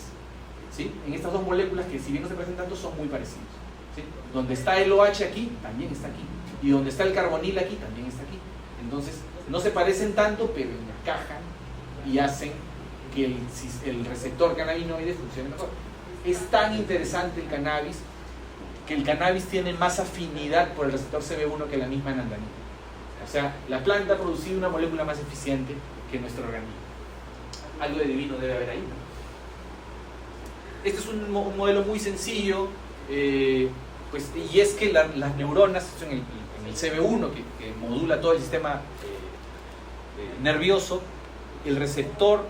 ¿sí?, en estas dos moléculas, que si bien no se parecen tanto, son muy parecidos, ¿sí? Donde está el OH aquí, también está aquí, y donde está el carbonil aquí, también está aquí. Entonces no se parecen tanto, pero encajan y hacen que el receptor cannabinoide funcione mejor. Es tan interesante el cannabis que el cannabis tiene más afinidad por el receptor CB1 que la misma anandamida. O sea, la planta ha producido una molécula más eficiente que nuestro organismo. Algo de divino debe haber ahí, ¿no? Este es un modelo muy sencillo, pues, y es que las neuronas, en el CB1, que modula todo el sistema nervioso, el receptor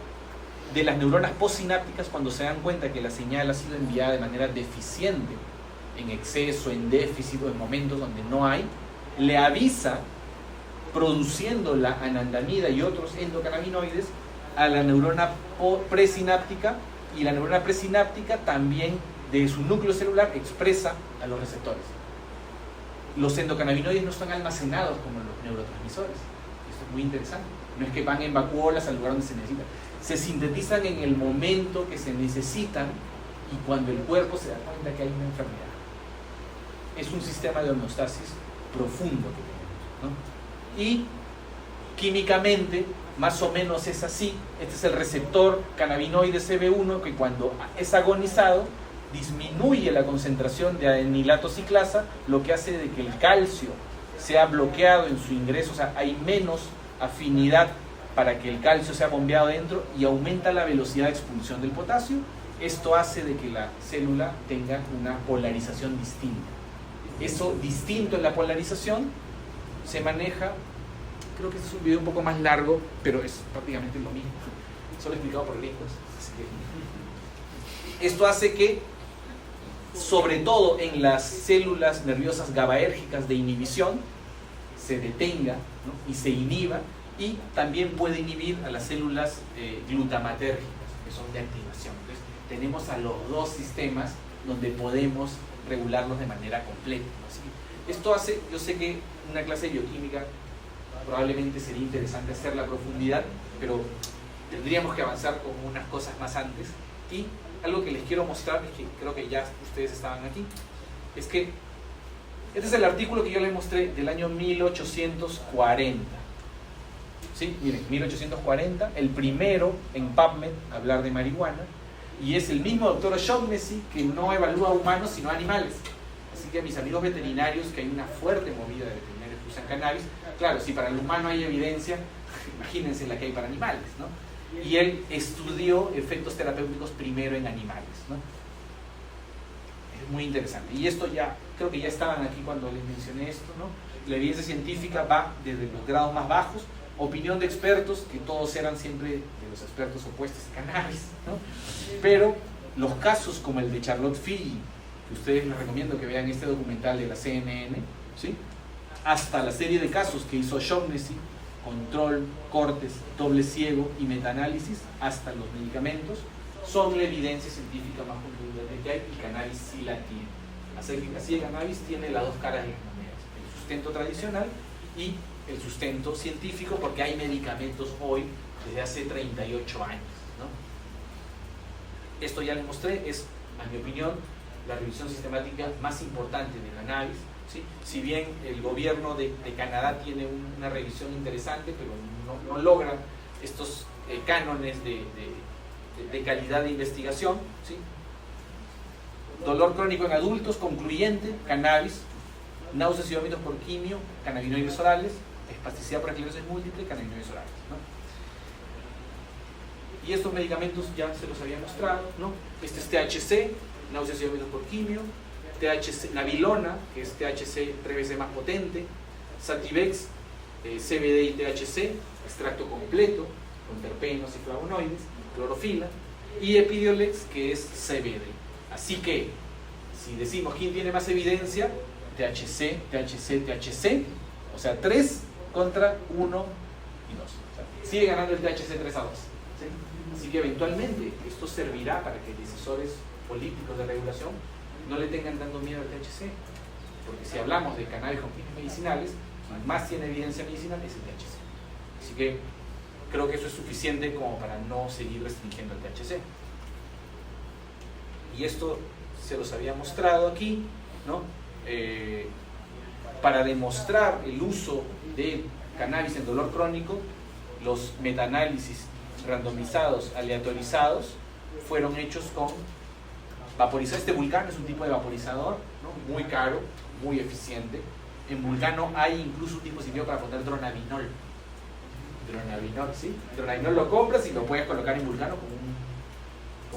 de las neuronas postsinápticas, cuando se dan cuenta que la señal ha sido enviada de manera deficiente, en exceso, en déficit o en momentos donde no hay, le avisa produciendo la anandamida y otros endocannabinoides a la neurona presináptica, y la neurona presináptica también de su núcleo celular expresa a los receptores. Los endocannabinoides no están almacenados como los neurotransmisores. Esto es muy interesante. No es que van en vacuolas al lugar donde se necesitan. Se sintetizan en el momento que se necesitan y cuando el cuerpo se da cuenta que hay una enfermedad. Es un sistema de homeostasis profundo que tenemos, ¿no? Y químicamente, más o menos es así. Este es el receptor cannabinoide CB1 que cuando es agonizado disminuye la concentración de adenilato ciclasa, lo que hace de que el calcio sea bloqueado en su ingreso, o sea, hay menos afinidad para que el calcio sea bombeado dentro y aumenta la velocidad de expulsión del potasio. Esto hace de que la célula tenga una polarización distinta. Eso distinto en la polarización se maneja, creo que este es un video un poco más largo, pero es prácticamente lo mismo, solo explicado por gringos. Esto hace que, sobre todo en las células nerviosas GABAérgicas de inhibición, se detenga, ¿no?, y se inhiba, y también puede inhibir a las células glutamatérgicas, que son de activación. Entonces, tenemos a los dos sistemas donde podemos regularlos de manera completa, ¿no? Así que esto hace, yo sé que una clase de bioquímica probablemente sería interesante hacerla a profundidad, pero tendríamos que avanzar con unas cosas más antes. Y algo que les quiero mostrar, es que creo que ya ustedes estaban aquí, es que este es el artículo que yo les mostré del año 1840. ¿Sí? Miren, 1840, el primero en PubMed hablar de marihuana, y es el mismo doctor O'Shaughnessy que no evalúa humanos sino animales. Así que a mis amigos veterinarios, que hay una fuerte movida de veterinarios que usan cannabis, claro, si para el humano hay evidencia, imagínense la que hay para animales, ¿no? Y él estudió efectos terapéuticos primero en animales, ¿no? Es muy interesante. Y esto ya, creo que ya estaban aquí cuando les mencioné esto, ¿no? La evidencia científica va desde los grados más bajos, opinión de expertos, que todos eran siempre de los expertos opuestos a cannabis, ¿no? Pero los casos como el de Charlotte Figi que ustedes les recomiendo que vean este documental de la CNN, ¿sí? Hasta la serie de casos que hizo Shaughnessy, control, cortes, doble ciego y metaanálisis, hasta los medicamentos, son la evidencia científica más contundente que hay, y cannabis sí la tiene. Así el cannabis tiene las dos caras de las monedas, el sustento tradicional y el sustento científico, porque hay medicamentos hoy desde hace 38 años, ¿no? Esto ya les mostré, es, a mi opinión, la revisión sistemática más importante de cannabis, ¿sí? Si bien el gobierno de Canadá tiene una revisión interesante, pero no logra estos cánones de calidad de investigación, ¿sí? Dolor crónico en adultos, concluyente, cannabis, náuseas y vómitos por quimio, cannabinoides orales, espasticidad por esclerosis múltiple, cannabinoides orales, ¿no? Y estos medicamentos ya se los había mostrado, ¿no? Este es THC, náuseas y vómitos por quimio, THC, Nabilona, que es THC 3 veces más potente, Sativex, CBD y THC, extracto completo, con terpenos y flavonoides, clorofila, y Epidiolex, que es CBD. Así que, si decimos quién tiene más evidencia, THC, THC, THC, o sea, 3 contra 1 y 2. O sea, sigue ganando el THC 3 a 2. ¿Sí? Así que eventualmente esto servirá para que decisores políticos de regulación no le tengan tanto miedo al THC. Porque si hablamos de cannabis con fines medicinales, quien más tiene evidencia medicinal es el THC. Así que creo que eso es suficiente como para no seguir restringiendo el THC. Y esto se los había mostrado aquí, ¿no? Para demostrar el uso de cannabis en dolor crónico, los metaanálisis randomizados, aleatorizados, fueron hechos con vaporizador. Este Vulcano es un tipo de vaporizador, ¿no? Muy caro, muy eficiente. En Vulcano hay incluso un dispositivo para poner dronabinol. Dronabinol, ¿sí? Dronabinol lo compras y lo puedes colocar en Vulcano como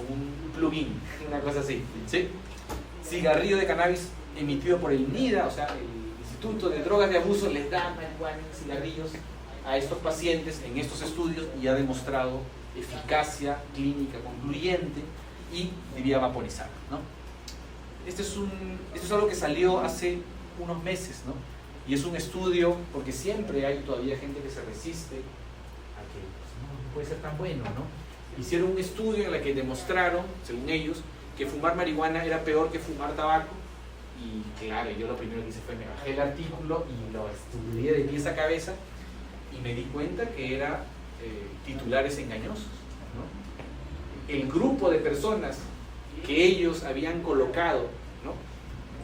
un plugin, una cosa así, ¿sí? Cigarrillo de cannabis emitido por el NIDA, o sea, el Instituto de Drogas de Abuso, les da marihuana en cigarrillos a estos pacientes en estos estudios y ha demostrado eficacia clínica concluyente y debía vaporizar, ¿no? Esto es algo que salió hace unos meses, ¿no? Y es un estudio, porque siempre hay todavía gente que se resiste a que pues, no puede ser tan bueno, ¿no? Hicieron un estudio en el que demostraron, según ellos, que fumar marihuana era peor que fumar tabaco. Y claro, yo lo primero que hice fue me bajé el artículo y lo estudié de pies a cabeza y me di cuenta que eran titulares engañosos, ¿no? El grupo de personas que ellos habían colocado, ¿no?,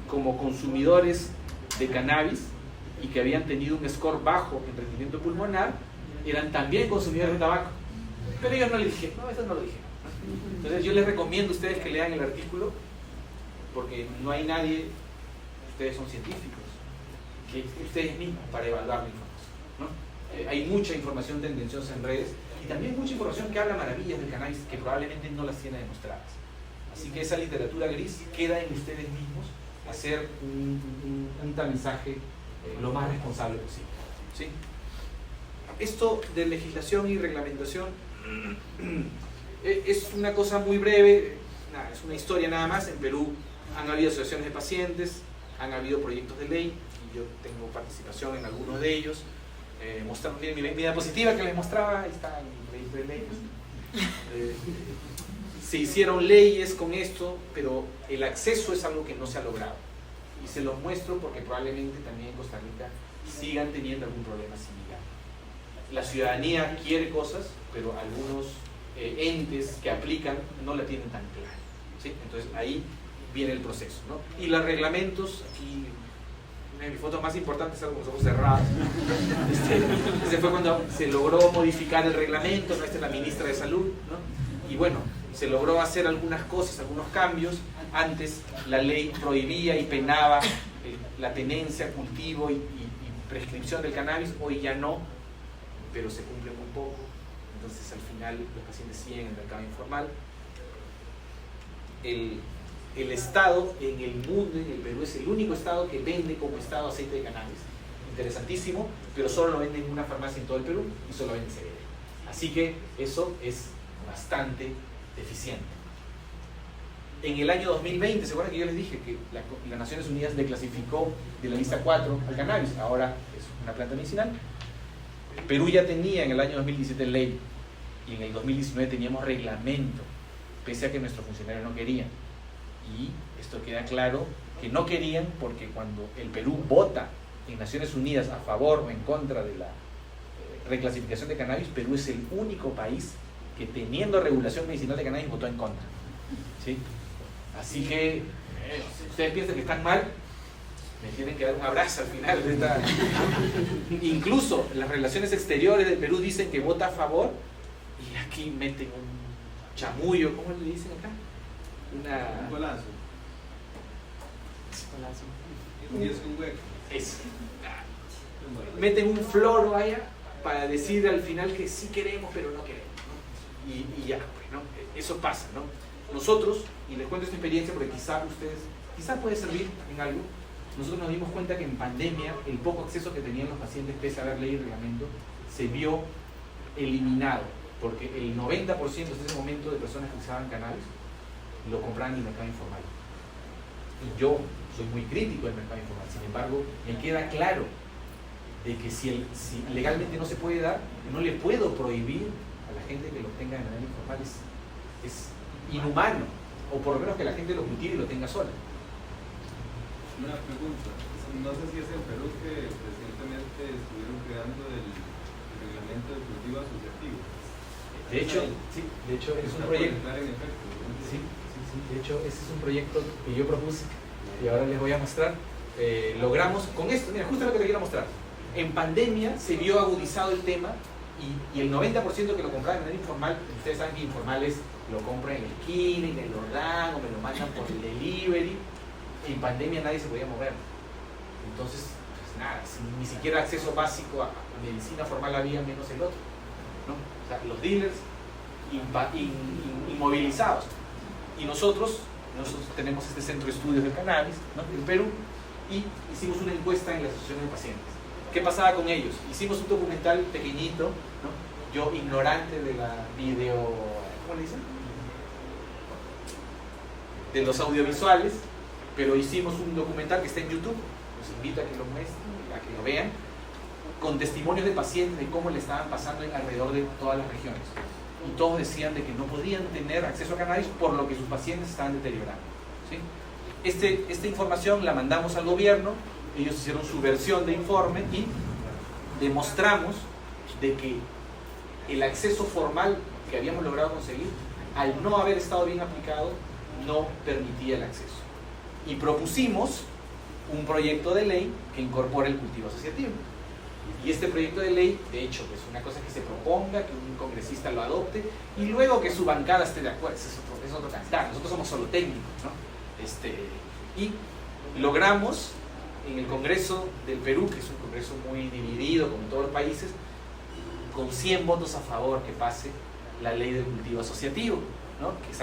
como consumidores de cannabis y que habían tenido un score bajo en rendimiento pulmonar, eran también consumidores de tabaco. Pero ellos no le dijeron, no, eso no lo dijeron. Entonces yo les recomiendo a ustedes que lean el artículo, porque no hay nadie, ustedes son científicos, que ustedes mismos para evaluar la información, ¿no? Hay mucha información tendenciosa en redes y también mucha información que habla maravillas del cannabis que probablemente no las tiene demostradas. Así que esa literatura gris queda en ustedes mismos hacer un tamizaje lo más responsable posible, ¿sí? Esto de legislación y reglamentación es una cosa muy breve, es una historia nada más. En Perú han habido asociaciones de pacientes, han habido proyectos de ley y yo tengo participación en algunos de ellos. Mostraron bien mi diapositiva que les mostraba, ahí está el proyecto de ley. Se hicieron leyes con esto, pero el acceso es algo que no se ha logrado. Y se los muestro porque probablemente también en Costa Rica sigan teniendo algún problema similar. La ciudadanía quiere cosas, pero algunos entes que aplican no la tienen tan clara, ¿sí? Entonces ahí viene el proceso, ¿no? Y los reglamentos, aquí una de mis fotos más importantes es con los ojos cerrados. Ese fue cuando se logró modificar el reglamento, ¿no? Esta es la ministra de Salud, ¿no? Y bueno, se logró hacer algunas cosas, algunos cambios. Antes la ley prohibía y penaba la tenencia, cultivo y prescripción del cannabis, hoy ya no, pero se cumple muy poco. Entonces al final los pacientes siguen en el mercado informal. El estado en el mundo, en el Perú, es el único estado que vende como estado aceite de cannabis. Interesantísimo, pero solo lo vende en una farmacia en todo el Perú y solo vende CBD. Así que eso es bastante deficiente. En el año 2020, ¿se acuerdan que yo les dije que las Naciones Unidas declasificó de la lista 4 al cannabis? Ahora es una planta medicinal. Perú ya tenía en el año 2017 ley y en el 2019 teníamos reglamento, pese a que nuestros funcionarios no querían. Y esto queda claro que no querían porque cuando el Perú vota en Naciones Unidas a favor o en contra de la reclasificación de cannabis, Perú es el único país que teniendo regulación medicinal de cannabis votó en contra. ¿Sí? Así que si ustedes piensan que están mal, me tienen que dar un abrazo al final de esta... Incluso las relaciones exteriores de Perú dicen que vota a favor y aquí meten un chamullo, ¿cómo le dicen acá? Un golazo. Y es un hueco. Eso. Meten un floro allá para decir al final que sí queremos pero no queremos, ¿no? Y ya, pues, ¿no? Eso pasa, ¿no? Nosotros, y les cuento esta experiencia porque quizá puede servir en algo. Nosotros nos dimos cuenta que en pandemia el poco acceso que tenían los pacientes pese a haber ley y reglamento se vio eliminado, porque el 90% hasta ese momento de personas que usaban cannabis lo compraban en el mercado informal. Y yo soy muy crítico del mercado informal, sin embargo, me queda claro de que si legalmente no se puede dar, no le puedo prohibir a la gente que lo tenga de manera informal, es inhumano, o por lo menos que la gente lo cultive y lo tenga sola. Una pregunta, no sé si es en Perú que recientemente estuvieron creando el reglamento de cultivo asociativo. De hecho es un proyecto. De hecho ese es un proyecto que yo propuse y ahora les voy a mostrar. Logramos con esto, mira, justo lo que te quiero mostrar. En pandemia se vio agudizado el tema y el 90% que lo compraba de manera informal, ustedes saben que informales lo compran en el esquina y me lo dan o me lo mandan por el delivery. En pandemia nadie se podía mover. Entonces, pues nada, ni siquiera acceso básico a medicina formal había, menos el otro, ¿no? O sea, los dealers inmovilizados. Y nosotros tenemos este centro de estudios del cannabis, ¿no?, en Perú, y hicimos una encuesta en la asociación de pacientes. ¿Qué pasaba con ellos? Hicimos un documental pequeñito, ¿no? Yo ignorante de la ¿cómo le dicen? De los audiovisuales, pero hicimos un documental que está en YouTube, los invito a que lo muestren, a que lo vean, con testimonios de pacientes de cómo le estaban pasando alrededor de todas las regiones. Y todos decían de que no podían tener acceso a cannabis por lo que sus pacientes estaban deteriorando, ¿sí? Esta información la mandamos al gobierno, ellos hicieron su versión de informe y demostramos de que el acceso formal que habíamos logrado conseguir, al no haber estado bien aplicado, no permitía el acceso. Y propusimos un proyecto de ley que incorpora el cultivo asociativo. Y este proyecto de ley, de hecho, es una cosa que se proponga, que un congresista lo adopte y luego que su bancada esté de acuerdo. Es otro cantar. Nosotros somos solo técnicos, ¿no? Y logramos en el Congreso del Perú, que es un congreso muy dividido, como en todos los países, con 100 votos a favor que pase la ley del cultivo asociativo, ¿no? Que es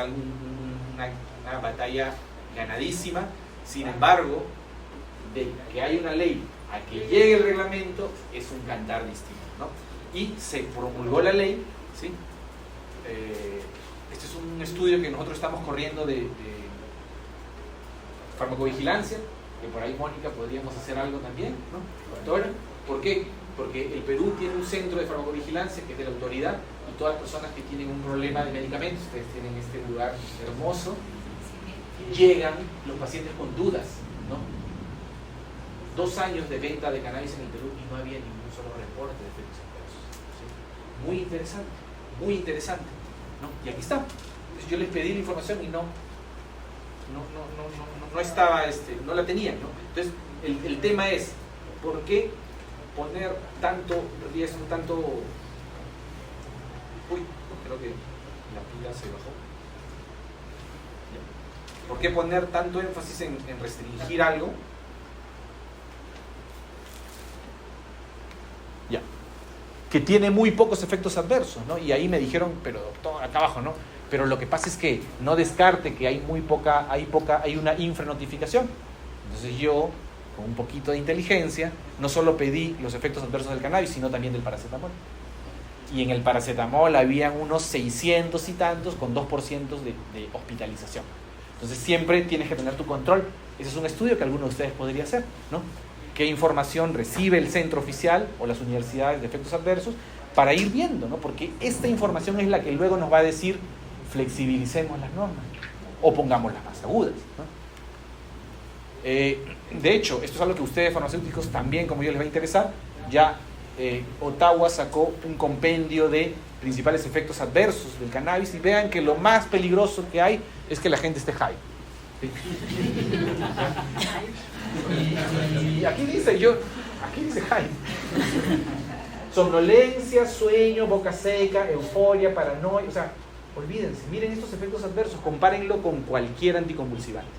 una batalla ganadísima. Sin embargo, de que hay una ley a que llegue el reglamento es un cantar distinto, ¿no? Y se promulgó la ley, ¿sí? Este es un estudio que nosotros estamos corriendo de farmacovigilancia, que por ahí, Mónica, podríamos hacer algo también, ¿no? Doctora, ¿por qué? Porque el Perú tiene un centro de farmacovigilancia que es de la autoridad y todas las personas que tienen un problema de medicamentos, ustedes tienen este lugar hermoso, llegan los pacientes con dudas, ¿no? 2 años de venta de cannabis en el Perú y no había ningún solo reporte de efectos adversos, ¿sí? Muy interesante, ¿no? Y aquí está. Entonces yo les pedí la información y no estaba, no la tenían, ¿no? Entonces el tema es, ¿por qué poner tanto riesgo, creo que la pila se bajó. ¿Por qué poner tanto énfasis en restringir algo? Ya. Que tiene muy pocos efectos adversos, ¿no? Y ahí me dijeron, pero doctor, acá abajo, ¿no? Pero lo que pasa es que no descarte que hay una infranotificación. Entonces yo, con un poquito de inteligencia, no solo pedí los efectos adversos del cannabis, sino también del paracetamol. Y en el paracetamol habían unos 600 y tantos con 2% de hospitalización. Entonces siempre tienes que tener tu control. Ese es un estudio que alguno de ustedes podría hacer, ¿no? ¿Qué información recibe el centro oficial o las universidades de efectos adversos para ir viendo, ¿no? Porque esta información es la que luego nos va a decir flexibilicemos las normas o pongámoslas más agudas, ¿no? De hecho, esto es algo que a ustedes farmacéuticos también, como yo, les va a interesar. Ya Ottawa sacó un compendio de principales efectos adversos del cannabis y vean que lo más peligroso que hay es que la gente esté high. ¿Sí? Y aquí dice high. Somnolencia, sueño, boca seca, euforia, paranoia, o sea, olvídense, miren estos efectos adversos, compárenlo con cualquier anticonvulsivante,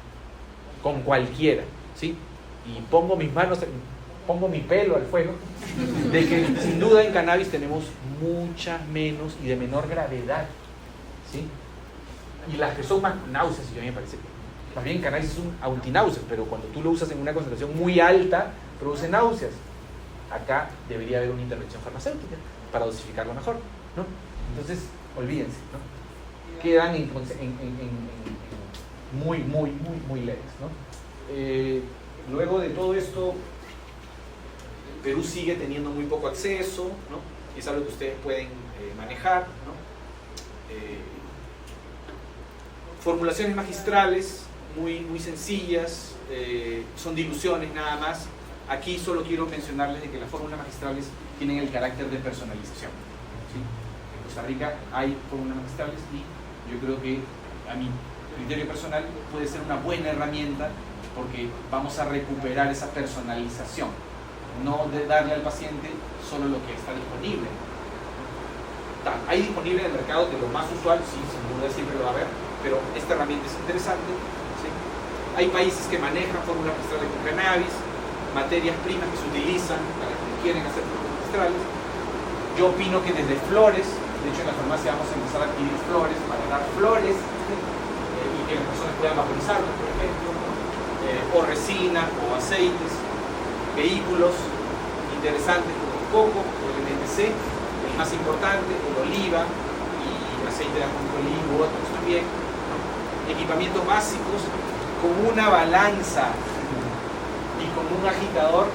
con cualquiera, ¿sí? Y pongo mi pelo al fuego de que sin duda en cannabis tenemos muchas menos y de menor gravedad, ¿sí? Y las que son más náuseas, yo a mí me parece que más bien cannabis es un antináuseo, pero cuando tú lo usas en una concentración muy alta produce náuseas. Acá debería haber una intervención farmacéutica para dosificarlo mejor, ¿no? Entonces, olvídense, ¿no? Quedan muy leves, ¿no? Luego de todo esto, Perú sigue teniendo muy poco acceso, ¿no? Es algo que ustedes pueden manejar, ¿no? Formulaciones magistrales muy sencillas, son diluciones nada más. Aquí solo quiero mencionarles de que las fórmulas magistrales tienen el carácter de personalización, ¿sí? En Costa Rica hay fórmulas magistrales y yo creo que a mi criterio personal puede ser una buena herramienta porque vamos a recuperar esa personalización, no de darle al paciente solo lo que está disponible. Hay disponible en el mercado de lo más usual, sí, sin duda siempre lo va a haber, pero esta herramienta es interesante, ¿sí? Hay países que manejan fórmulas magistrales con cannabis, materias primas que se utilizan para los que quieren hacer fórmulas magistrales. Yo opino que desde flores, de hecho en la farmacia vamos a empezar a adquirir flores para dar flores, ¿sí? Y que las personas puedan vaporizarlos, por ejemplo, o resina o aceites, vehículos interesantes como el coco o el MTC, el más importante, el oliva y aceite de ajonjolí u otros también, ¿no? Equipamientos básicos con una balanza y con un agitador,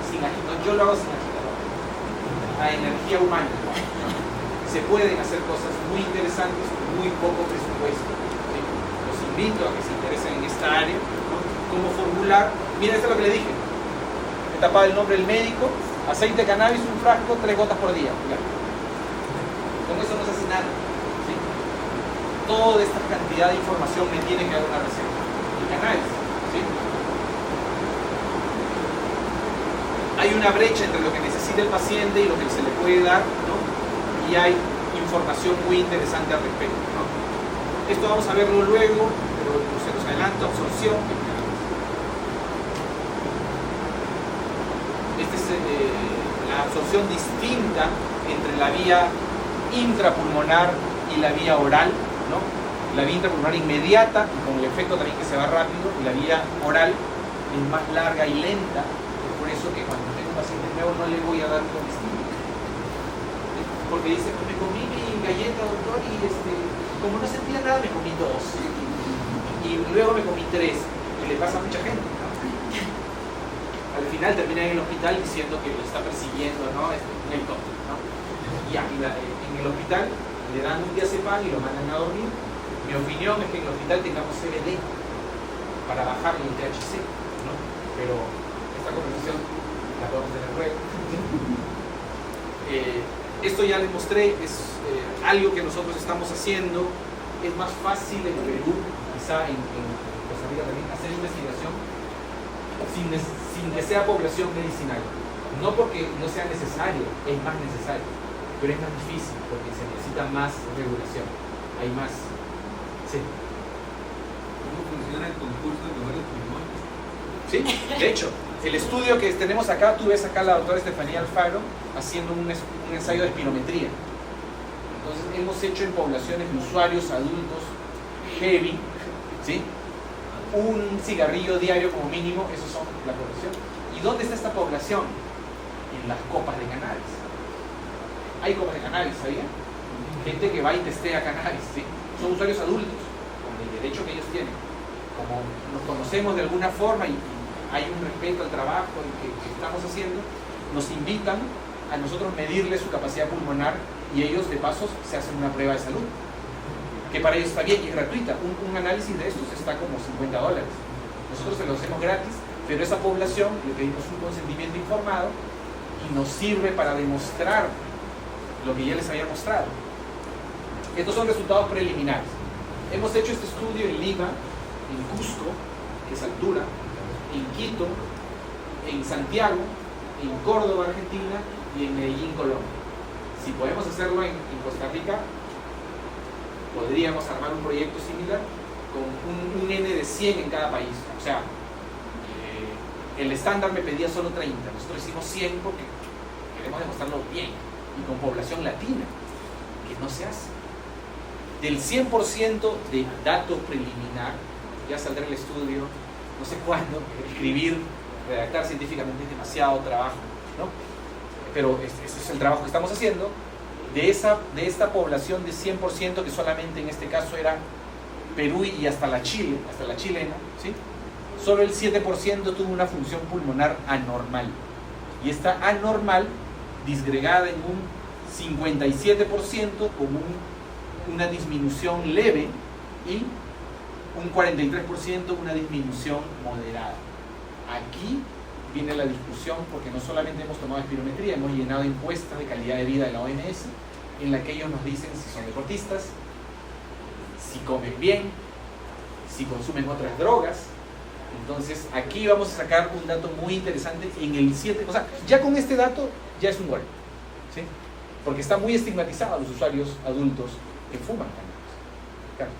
sin agitador, yo lo hago sin agitador, a energía humana. Se pueden hacer cosas muy interesantes con muy poco presupuesto, ¿sí? Los invito a que se interesen en esta área, ¿no? Cómo formular. Mira, esto es lo que le dije, me tapaba el nombre del médico, aceite de cannabis, un frasco, 3 gotas por día. Claro. Con eso no se hace nada, ¿sí? Toda esta cantidad de información me tiene que dar una receta. El cannabis, ¿sí? Hay una brecha entre lo que necesita el paciente y lo que se le puede dar, ¿no? Y hay información muy interesante al respecto, ¿no? Esto vamos a verlo luego, pero se nos adelanta absorción. Esta es la absorción distinta entre la vía intrapulmonar y la vía oral, ¿no? La vía intrapulmonar inmediata, y con el efecto también que se va rápido, y la vía oral es más larga y lenta. Es por eso que cuando tengo un paciente nuevo no le voy a dar comestible. Porque dice, pues me comí mi galleta, doctor, y como no sentía nada, me comí 2. Y luego me comí 3. Y le pasa a mucha gente, ¿no? Al final termina en el hospital diciendo que lo está persiguiendo, ¿no? El tonto, ¿no? Y en el hospital le dan un diazepam y lo mandan a dormir. Mi opinión es que en el hospital tengamos CBD para bajar el THC, ¿no? Pero esta conversación la podemos tener luego. Esto ya les mostré, es algo que nosotros estamos haciendo. Es más fácil en Perú, quizá en Costa Rica también, hacer investigación sin que sea población medicinal. No porque no sea necesario, es más necesario, pero es más difícil porque se necesita más regulación. Hay más. Sí. ¿Cómo funciona el concurso de mejores pulmones? Sí, de hecho, el estudio que tenemos acá, tú ves acá a la doctora Estefanía Alfaro haciendo un ensayo de espirometría. Entonces hemos hecho en poblaciones de usuarios adultos heavy, ¿sí? Un cigarrillo diario como mínimo, esos son la población. ¿Y dónde está esta población? En las copas de cannabis. Hay copas de cannabis, ¿sabía? Gente que va y testea cannabis, ¿sí? Son usuarios adultos, con el derecho que ellos tienen, como nos conocemos de alguna forma y hay un respeto al trabajo que estamos haciendo, nos invitan a nosotros medirle su capacidad pulmonar y ellos de paso se hacen una prueba de salud, que para ellos está bien y es gratuita. Un análisis de estos está como $50. Nosotros se lo hacemos gratis, pero esa población le pedimos un consentimiento informado y nos sirve para demostrar lo que ya les había mostrado. Estos son resultados preliminares. Hemos hecho este estudio en Lima, en Cusco, que es altura, en Quito, en Santiago, en Córdoba, Argentina, y en Medellín, Colombia. Si podemos hacerlo en Costa Rica, podríamos armar un proyecto similar con un N de 100 en cada país. O sea, el estándar me pedía solo 30, nosotros hicimos 100 porque queremos demostrarlo bien y con población latina, que no se hace. Del 100% de dato preliminar, ya saldrá el estudio, no sé cuándo, escribir, redactar científicamente es demasiado trabajo, ¿no? Pero ese es el trabajo que estamos haciendo. De esta población de 100%, que solamente en este caso era Perú y hasta la chilena, ¿sí? Solo el 7% tuvo una función pulmonar anormal. Y esta anormal disgregada en un 57% como una disminución leve y un 43% una disminución moderada. Aquí viene la discusión porque no solamente hemos tomado espirometría, hemos llenado encuestas de calidad de vida de la OMS en la que ellos nos dicen si son deportistas, si comen bien, si consumen otras drogas. Entonces aquí vamos a sacar un dato muy interesante en el 7, o sea, ya con este dato ya es un gol, ¿sí? Porque está muy estigmatizado a los usuarios adultos que fuman cannabis. Claro.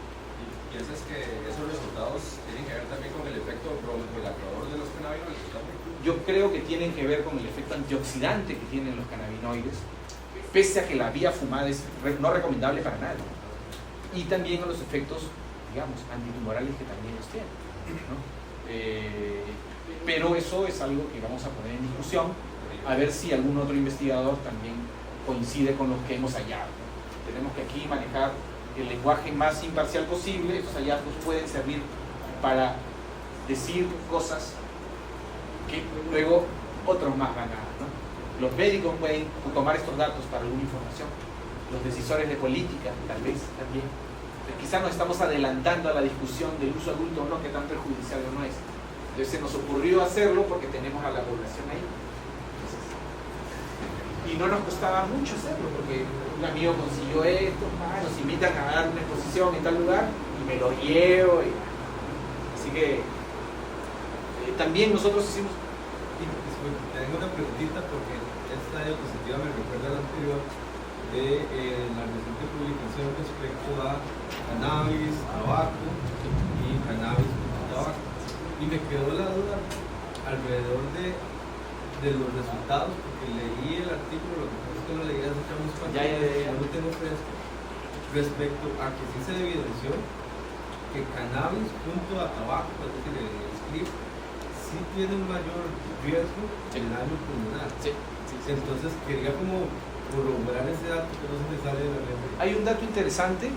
¿Piensas que esos resultados tienen que ver también con el efecto broncodilatador de los cannabinoides? Yo creo que tienen que ver con el efecto antioxidante que tienen los cannabinoides, pese a que la vía fumada es no recomendable para nadie. Y también a los efectos, digamos, antitumorales que también los tienen, ¿no? Pero eso es algo que vamos a poner en discusión, a ver si algún otro investigador también coincide con los que hemos hallado. Tenemos que aquí manejar el lenguaje más imparcial posible. Estos hallazgos pueden servir para decir cosas que luego otros más van a, ¿no? Los médicos pueden tomar estos datos para alguna información, los decisores de política tal vez también. Quizás nos estamos adelantando a la discusión del uso adulto o no, que tan perjudicial o no es. Entonces se nos ocurrió hacerlo porque tenemos a la población ahí. Entonces, y no nos costaba mucho hacerlo porque un amigo consiguió esto, nos invitan a dar una exposición en tal lugar y me lo llevo. Así que también nosotros hicimos... Tengo una preguntita porque esta diapositiva me recuerda a la anterior de la reciente publicación respecto a cannabis, tabaco y cannabis con tabaco. Y me quedó la duda alrededor de los resultados, porque leí el artículo, lo que pasa es que lo leí hace unos cuantos años, no lo tengo fresco, respecto a que sí se evidenció que cannabis junto a tabaco, es decir, el script, sí tiene un mayor riesgo en el daño pulmonar. Sí. Entonces quería como corroborar ese dato que no se me sale de la mente. Hay un dato interesante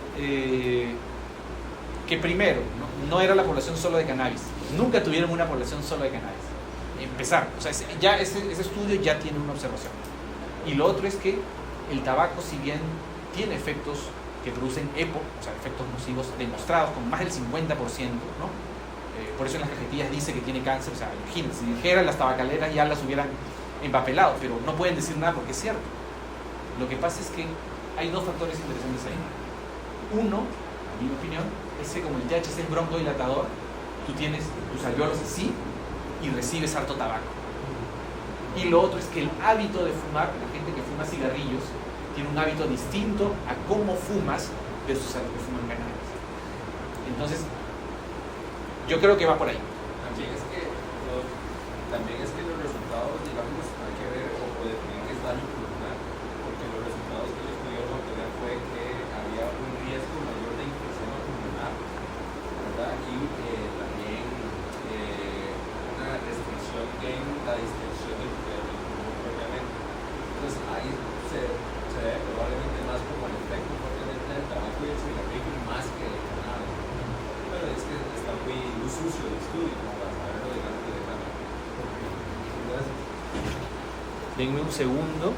que primero, no era la población solo de cannabis. Nunca tuvieron una población solo de cannabis. Empezar, o sea, ya ese estudio ya tiene una observación. Y lo otro es que el tabaco, si bien tiene efectos que producen EPO, o sea, efectos nocivos demostrados con más del 50%, ¿no? Por eso en las cajetillas dice que tiene cáncer. O sea, imagínense, si dijeran las tabacaleras ya las hubieran empapelado, pero no pueden decir nada porque es cierto. Lo que pasa es que hay dos factores interesantes ahí. Uno, a mi opinión, es que como el THC es broncodilatador, tú tienes tus alveolos así y recibes harto tabaco. Y lo otro es que el hábito de fumar, la gente que fuma cigarrillos, tiene un hábito distinto a cómo fumas versus a los que fuman cannabis. Entonces, yo creo que va por ahí. También es que los resultados, digamos, hay que ver o definir qué es daño pulmonar, porque los resultados que ellos pudieron obtener fue que había un riesgo mayor de infección pulmonar, ¿verdad? Y también una restricción en la distensión del pulmón propiamente. Entonces ahí se ve probablemente más como el efecto propiamente del tabaco y el cigarrillo más que del cannabis. sucio de estudio, como para saberlo delante de la. Gracias. Denme un segundo.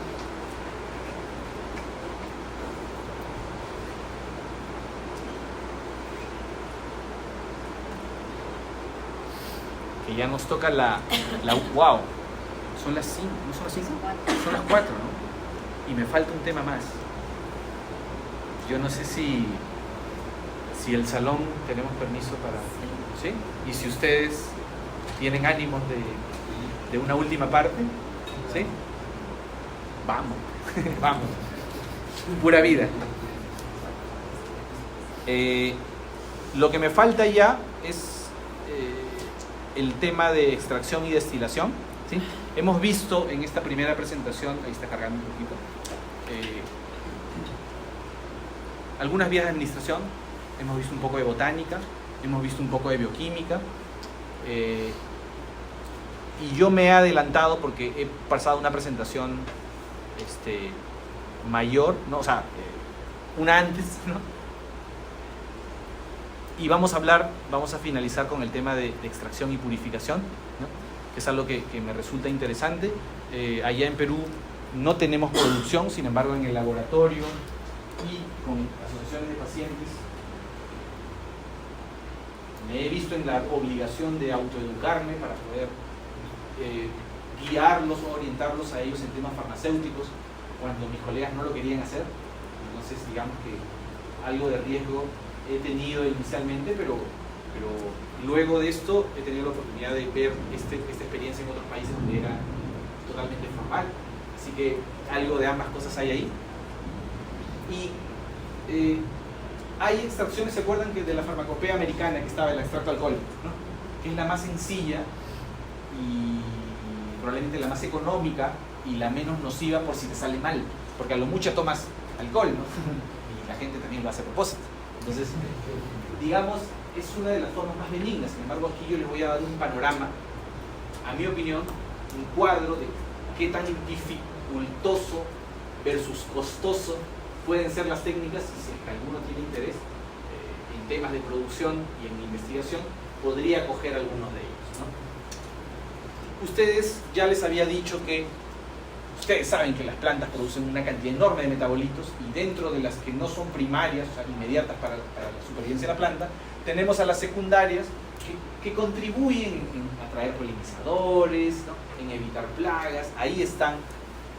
Que ya nos toca la wow. Son las 5, ¿no son las 5? Son las 4, ¿no? Y me falta un tema más. Yo no sé si el salón tenemos permiso para... ¿Sí? Y si ustedes tienen ánimos de una última parte, ¿sí? Vamos, vamos. Pura vida. Lo que me falta ya es el tema de extracción y destilación, ¿sí? Hemos visto en esta primera presentación, ahí está cargando un poquito, algunas vías de administración, hemos visto un poco de botánica, hemos visto un poco de bioquímica, y yo me he adelantado porque he pasado una presentación mayor, ¿no? O sea, una antes, ¿no? Y vamos a finalizar con el tema de extracción y purificación, ¿no? Que es algo que me resulta interesante. Allá en Perú no tenemos producción, sin embargo en el laboratorio y con asociaciones de pacientes me he visto en la obligación de autoeducarme para poder guiarlos o orientarlos a ellos en temas farmacéuticos cuando mis colegas no lo querían hacer. Entonces digamos que algo de riesgo he tenido inicialmente, pero luego de esto he tenido la oportunidad de ver esta experiencia en otros países donde era totalmente formal. Así que algo de ambas cosas hay ahí. Y hay extracciones, ¿se acuerdan que de la farmacopea americana que estaba el extracto alcohólico, ¿no? Que es la más sencilla y probablemente la más económica y la menos nociva por si te sale mal, porque a lo mucho tomas alcohol, ¿no? Y la gente también lo hace a propósito. Entonces, digamos, es una de las formas más benignas. Sin embargo, aquí yo les voy a dar un panorama, a mi opinión, un cuadro de qué tan dificultoso versus costoso pueden ser las técnicas, y si alguno tiene interés en temas de producción y en investigación, podría coger algunos de ellos, ¿no? Ustedes, ya les había dicho que ustedes saben que las plantas producen una cantidad enorme de metabolitos, y dentro de las que no son primarias, o sea, inmediatas para la supervivencia de la planta, tenemos a las secundarias que contribuyen en atraer polinizadores, ¿no? En evitar plagas. Ahí están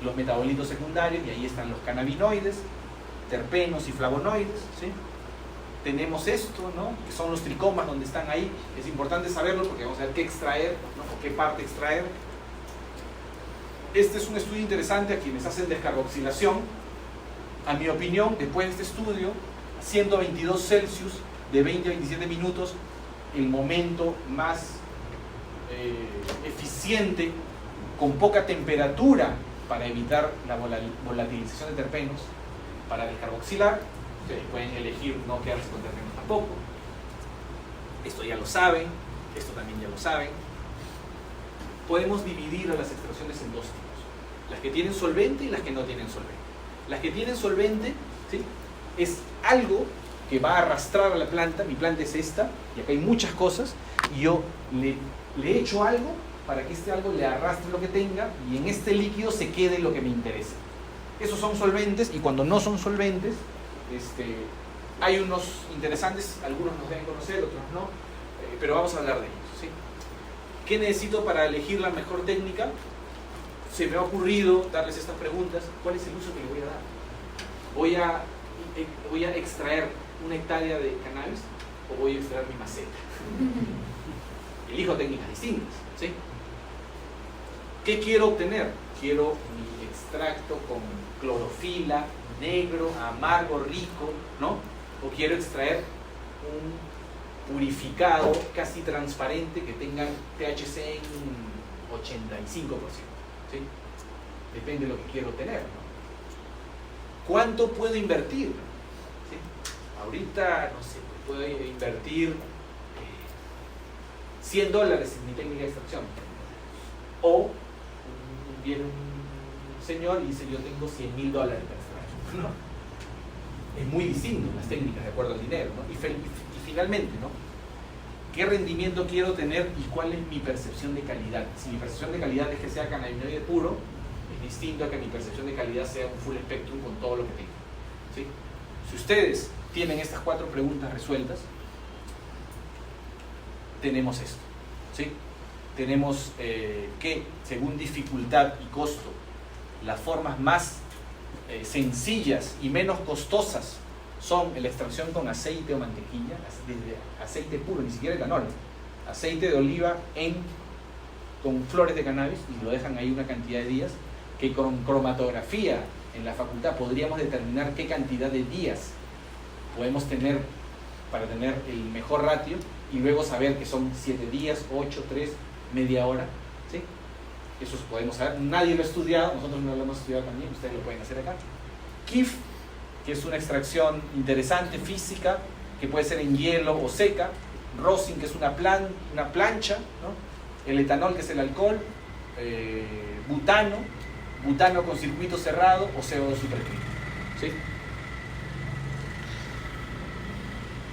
los metabolitos secundarios y ahí están los cannabinoides, terpenos y flavonoides, ¿sí? Tenemos esto, ¿no? Que son los tricomas donde están ahí. Es importante saberlo porque vamos a ver qué extraer, ¿no? O qué parte extraer. Este es un estudio interesante a quienes hacen descarboxilación. A mi opinión, después de este estudio, a 122 Celsius, de 20 a 27 minutos, el momento más eficiente, con poca temperatura, para evitar la volatilización de terpenos, para descarboxilar. Ustedes pueden elegir no quedarse con terpenos tampoco. Esto ya lo saben, esto también ya lo saben. Podemos dividir a las extracciones en dos tipos: las que tienen solvente y las que no tienen solvente. Las que tienen solvente, ¿sí? Es algo que va a arrastrar a la planta. Mi planta es esta, y acá hay muchas cosas, y yo le echo algo para que este algo le arrastre lo que tenga, y en este líquido se quede lo que me interesa. Esos son solventes, y cuando no son solventes, hay unos interesantes, algunos nos deben conocer, otros no, pero vamos a hablar de ellos, ¿sí? ¿Qué necesito para elegir la mejor técnica? Se me ha ocurrido darles estas preguntas. ¿Cuál es el uso que le voy a dar? ¿Voy a extraer 1 hectárea de cannabis o voy a extraer mi maceta? Elijo técnicas distintas, ¿sí? ¿Qué quiero obtener? Quiero mi extracto con clorofila, negro, amargo, rico, ¿no? O quiero extraer un purificado casi transparente que tenga THC en 85%, ¿sí? Depende de lo que quiero obtener, ¿no? ¿Cuánto puedo invertir? ¿Sí? Ahorita, no sé, puedo invertir $100 en mi técnica de extracción. O viene un señor y dice: yo tengo $100,000 para extraer, ¿no? Es muy distinto las técnicas de acuerdo al dinero, ¿no? Y finalmente, ¿no? qué rendimiento quiero tener y cuál es mi percepción de calidad. Si mi percepción de calidad es que sea cannabinoide puro, es distinto a que mi percepción de calidad sea un full spectrum con todo lo que tenga, ¿sí? Si ustedes tienen estas 4 preguntas resueltas, tenemos esto, ¿sí? Tenemos que, según dificultad y costo, las formas más sencillas y menos costosas son la extracción con aceite o mantequilla, desde aceite puro, ni siquiera etanol, aceite de oliva con flores de cannabis, y lo dejan ahí una cantidad de días, que con cromatografía en la facultad podríamos determinar qué cantidad de días podemos tener para tener el mejor ratio, y luego saber que son 7 días, 8, 3, media hora, ¿sí? Eso podemos saber, nadie lo ha estudiado, nosotros no lo hemos estudiado también, ustedes lo pueden hacer acá. KIF, que es una extracción interesante, física, que puede ser en hielo o seca. Rosin, que es una plancha, ¿no? El etanol, que es el alcohol. Butano con circuito cerrado o CO2 supercrítico, ¿sí?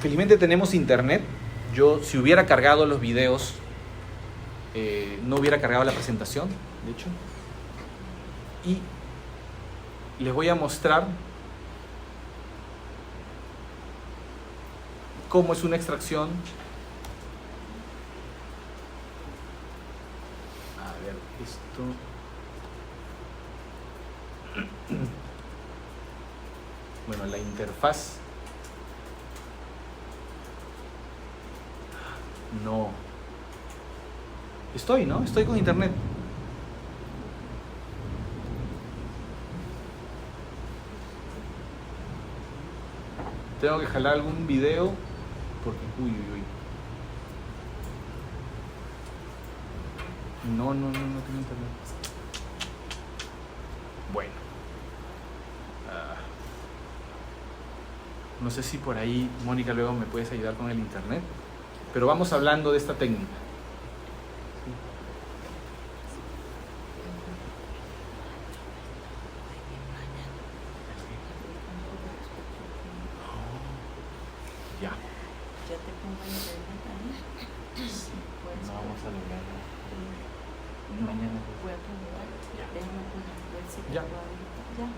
Felizmente tenemos internet. Yo, si hubiera cargado los videos, no hubiera cargado la presentación, de hecho. Y les voy a mostrar cómo es una extracción. A ver, esto. Bueno, la interfaz. No. Estoy, ¿no? Estoy con internet. Tengo que jalar algún video porque... Uy. No tengo internet. Bueno. No sé si por ahí, Mónica, luego me puedes ayudar con el internet. Pero vamos hablando de esta técnica. Ya. Yo te pongo en internet también. Sí, no vamos a lograrlo. No, Mañana. voy a probar. Ya. Déjame ver si Ya. puedo ahorita. Ya.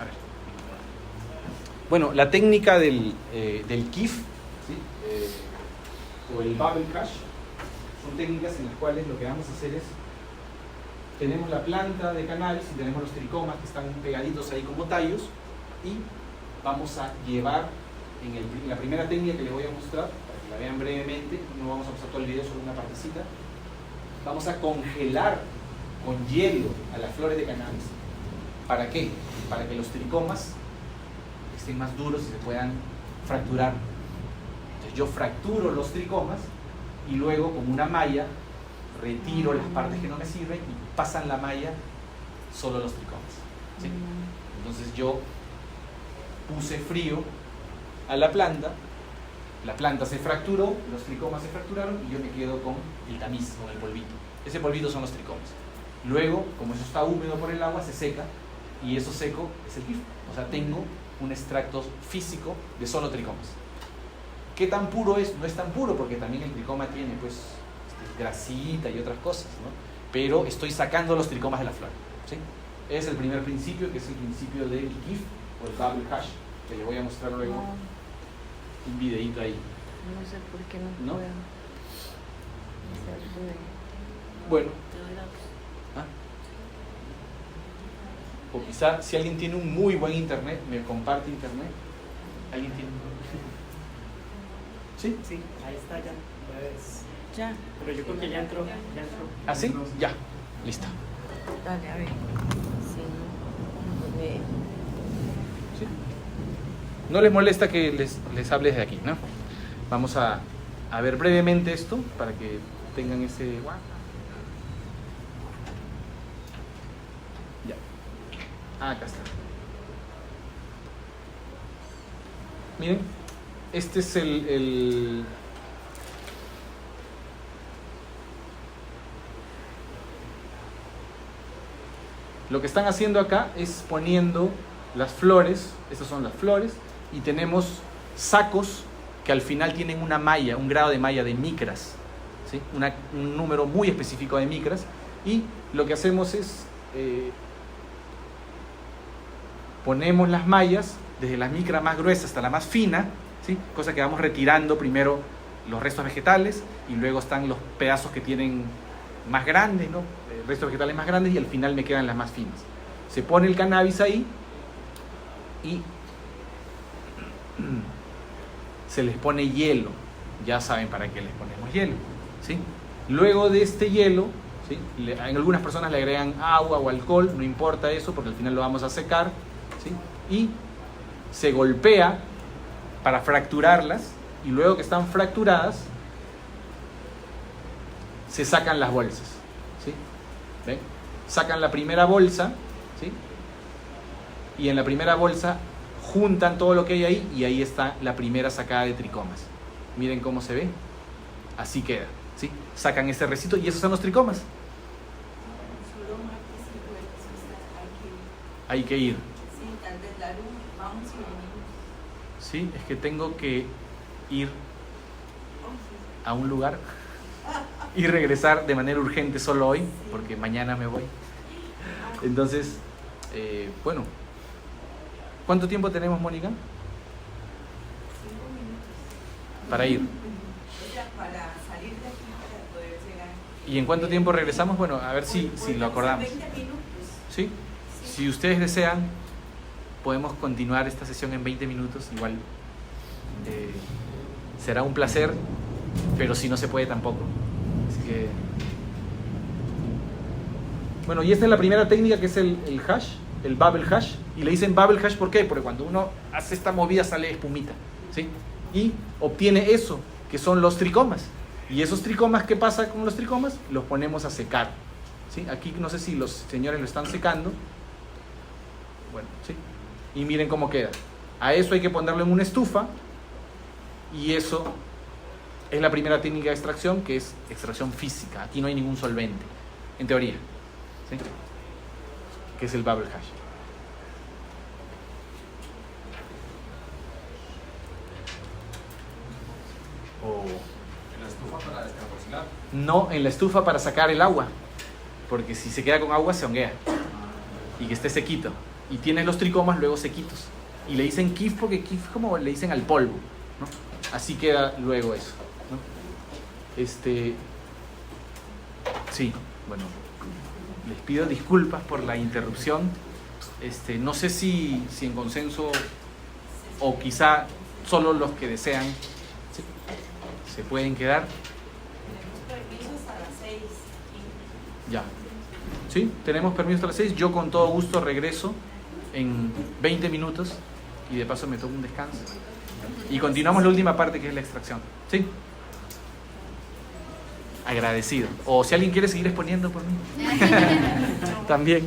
A ver. Bueno, la técnica del KIF, ¿sí? O el Bubble Crush, son técnicas en las cuales lo que vamos a hacer es, tenemos la planta de cannabis y tenemos los tricomas que están pegaditos ahí como tallos, y vamos a llevar en la primera técnica que les voy a mostrar, para que la vean brevemente, no vamos a pasar todo el video, solo una partecita. Vamos a congelar con hielo a las flores de cannabis. ¿Para qué? Para que los tricomas estén más duros y se puedan fracturar. Entonces yo fracturo los tricomas y luego con una malla retiro las partes que no me sirven y pasan la malla solo los tricomas, ¿sí? Entonces yo puse frío a la planta se fracturó, los tricomas se fracturaron y yo me quedo con el tamiz, con el polvito. Ese polvito son los tricomas. Luego, como eso está húmedo por el agua, se seca y eso seco es el KIF. O sea, tengo un extracto físico de solo tricomas. ¿Qué tan puro es? No es tan puro porque también el tricoma tiene pues grasita y otras cosas, ¿no? Pero estoy sacando los tricomas de la flor, ¿sí? Es el primer principio, que es el principio del KIF o el Bubble Hash, que le voy a mostrar luego un videito ahí. No sé por qué no ¿No? puedo hacerlo de... Bueno. O quizá si alguien tiene un muy buen internet, me comparte internet. ¿Alguien tiene? ¿Sí? Sí, ahí está ya. Pues, Ya. pero yo creo que ya entró. ¿Ah, sí? Ya, listo. Dale, a ver. Si no, me... ¿Sí? No les molesta que les hable desde aquí, ¿no? Vamos a ver brevemente esto para que tengan ese... Ya. Acá está. Miren, este es lo que están haciendo acá es poniendo las flores, estas son las flores, y tenemos sacos que al final tienen una malla, un grado de malla de micras, ¿sí? Un número muy específico de micras, y lo que hacemos es ponemos las mallas desde la micra más gruesa hasta la más fina, ¿sí? Cosa que vamos retirando primero los restos vegetales y luego están los pedazos que tienen más grandes, ¿no? Restos vegetales más grandes, y al final me quedan las más finas. Se pone el cannabis ahí y se les pone hielo. Ya saben para qué les ponemos hielo, ¿sí? Luego de este hielo, ¿sí? En algunas personas le agregan agua o alcohol, no importa eso porque al final lo vamos a secar, ¿sí? Y se golpea para fracturarlas, y luego que están fracturadas se sacan las bolsas, ¿sí? ¿Ven? Sacan la primera bolsa, ¿sí? Y en la primera bolsa juntan todo lo que hay ahí, y ahí está la primera sacada de tricomas. Miren cómo se ve, así queda, ¿sí? Sacan este recito y esos son los tricomas. Hay que ir. Sí, tal vez la luz, vamos y venimos. Sí, es que tengo que ir a un lugar y regresar de manera urgente solo hoy, porque mañana me voy. Entonces, bueno, ¿cuánto tiempo tenemos, Mónica? 5 minutos. Para ir. O sea, para salir de aquí, para poder llegar. ¿Y en cuánto tiempo regresamos? Bueno, a ver si lo acordamos. 20 minutos. ¿Sí? Si ustedes desean, podemos continuar esta sesión en 20 minutos. Igual será un placer, pero si no se puede tampoco. Así que... Bueno, y esta es la primera técnica, que es el hash, el bubble hash. Y le dicen bubble hash, ¿por qué? Porque cuando uno hace esta movida sale espumita, ¿sí? Y obtiene eso, que son los tricomas. Y esos tricomas, ¿qué pasa con los tricomas? Los ponemos a secar, ¿sí? Aquí no sé si los señores lo están secando. Bueno, ¿sí? Y miren cómo queda. A eso hay que ponerlo en una estufa, y eso es la primera técnica de extracción, que es extracción física. Aquí no hay ningún solvente, en teoría, ¿sí? Que es el bubble hash. En la estufa para descarboxilar. No en la estufa para sacar el agua, porque si se queda con agua se honguea, y que esté sequito. Y tienes los tricomas luego sequitos. Y le dicen kif porque kif como le dicen al polvo, ¿no? Así queda luego eso, ¿no? Sí, bueno, les pido disculpas por la interrupción. No sé si en consenso, o quizá solo los que desean, ¿sí? Se pueden quedar. Permiso hasta las 6. Ya. ¿Sí? Tenemos permiso hasta las 6. Yo con todo gusto regreso en 20 minutos y de paso me tomo un descanso. Y continuamos la última parte, que es la extracción. ¿Sí? Agradecido. O si alguien quiere seguir exponiendo por mí. También.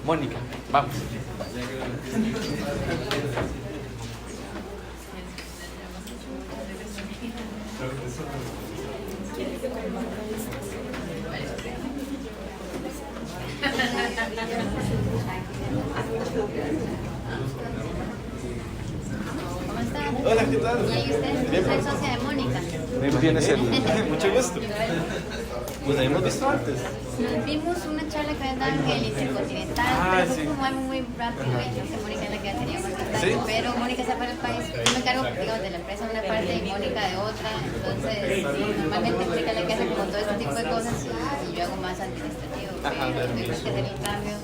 Mónica, vamos. ¿Cómo están? Hola, ¿qué tal? ¿Y usted? Soy socia de Mónica. Tienes el... Mucho gusto. Pues la hemos visto antes. Nos vimos una charla que daba en el Intercontinental, pero fue como algo muy rápido. Y yo que Mónica es la que tenía más contacto, ¿Sí? pero Mónica está para el país. Yo me encargo, digamos, de la empresa de una parte y Mónica de otra. Entonces, normalmente Mónica es la que hace como todo este tipo de cosas y yo hago más administrativo. Pero tengo que hacer el cambio.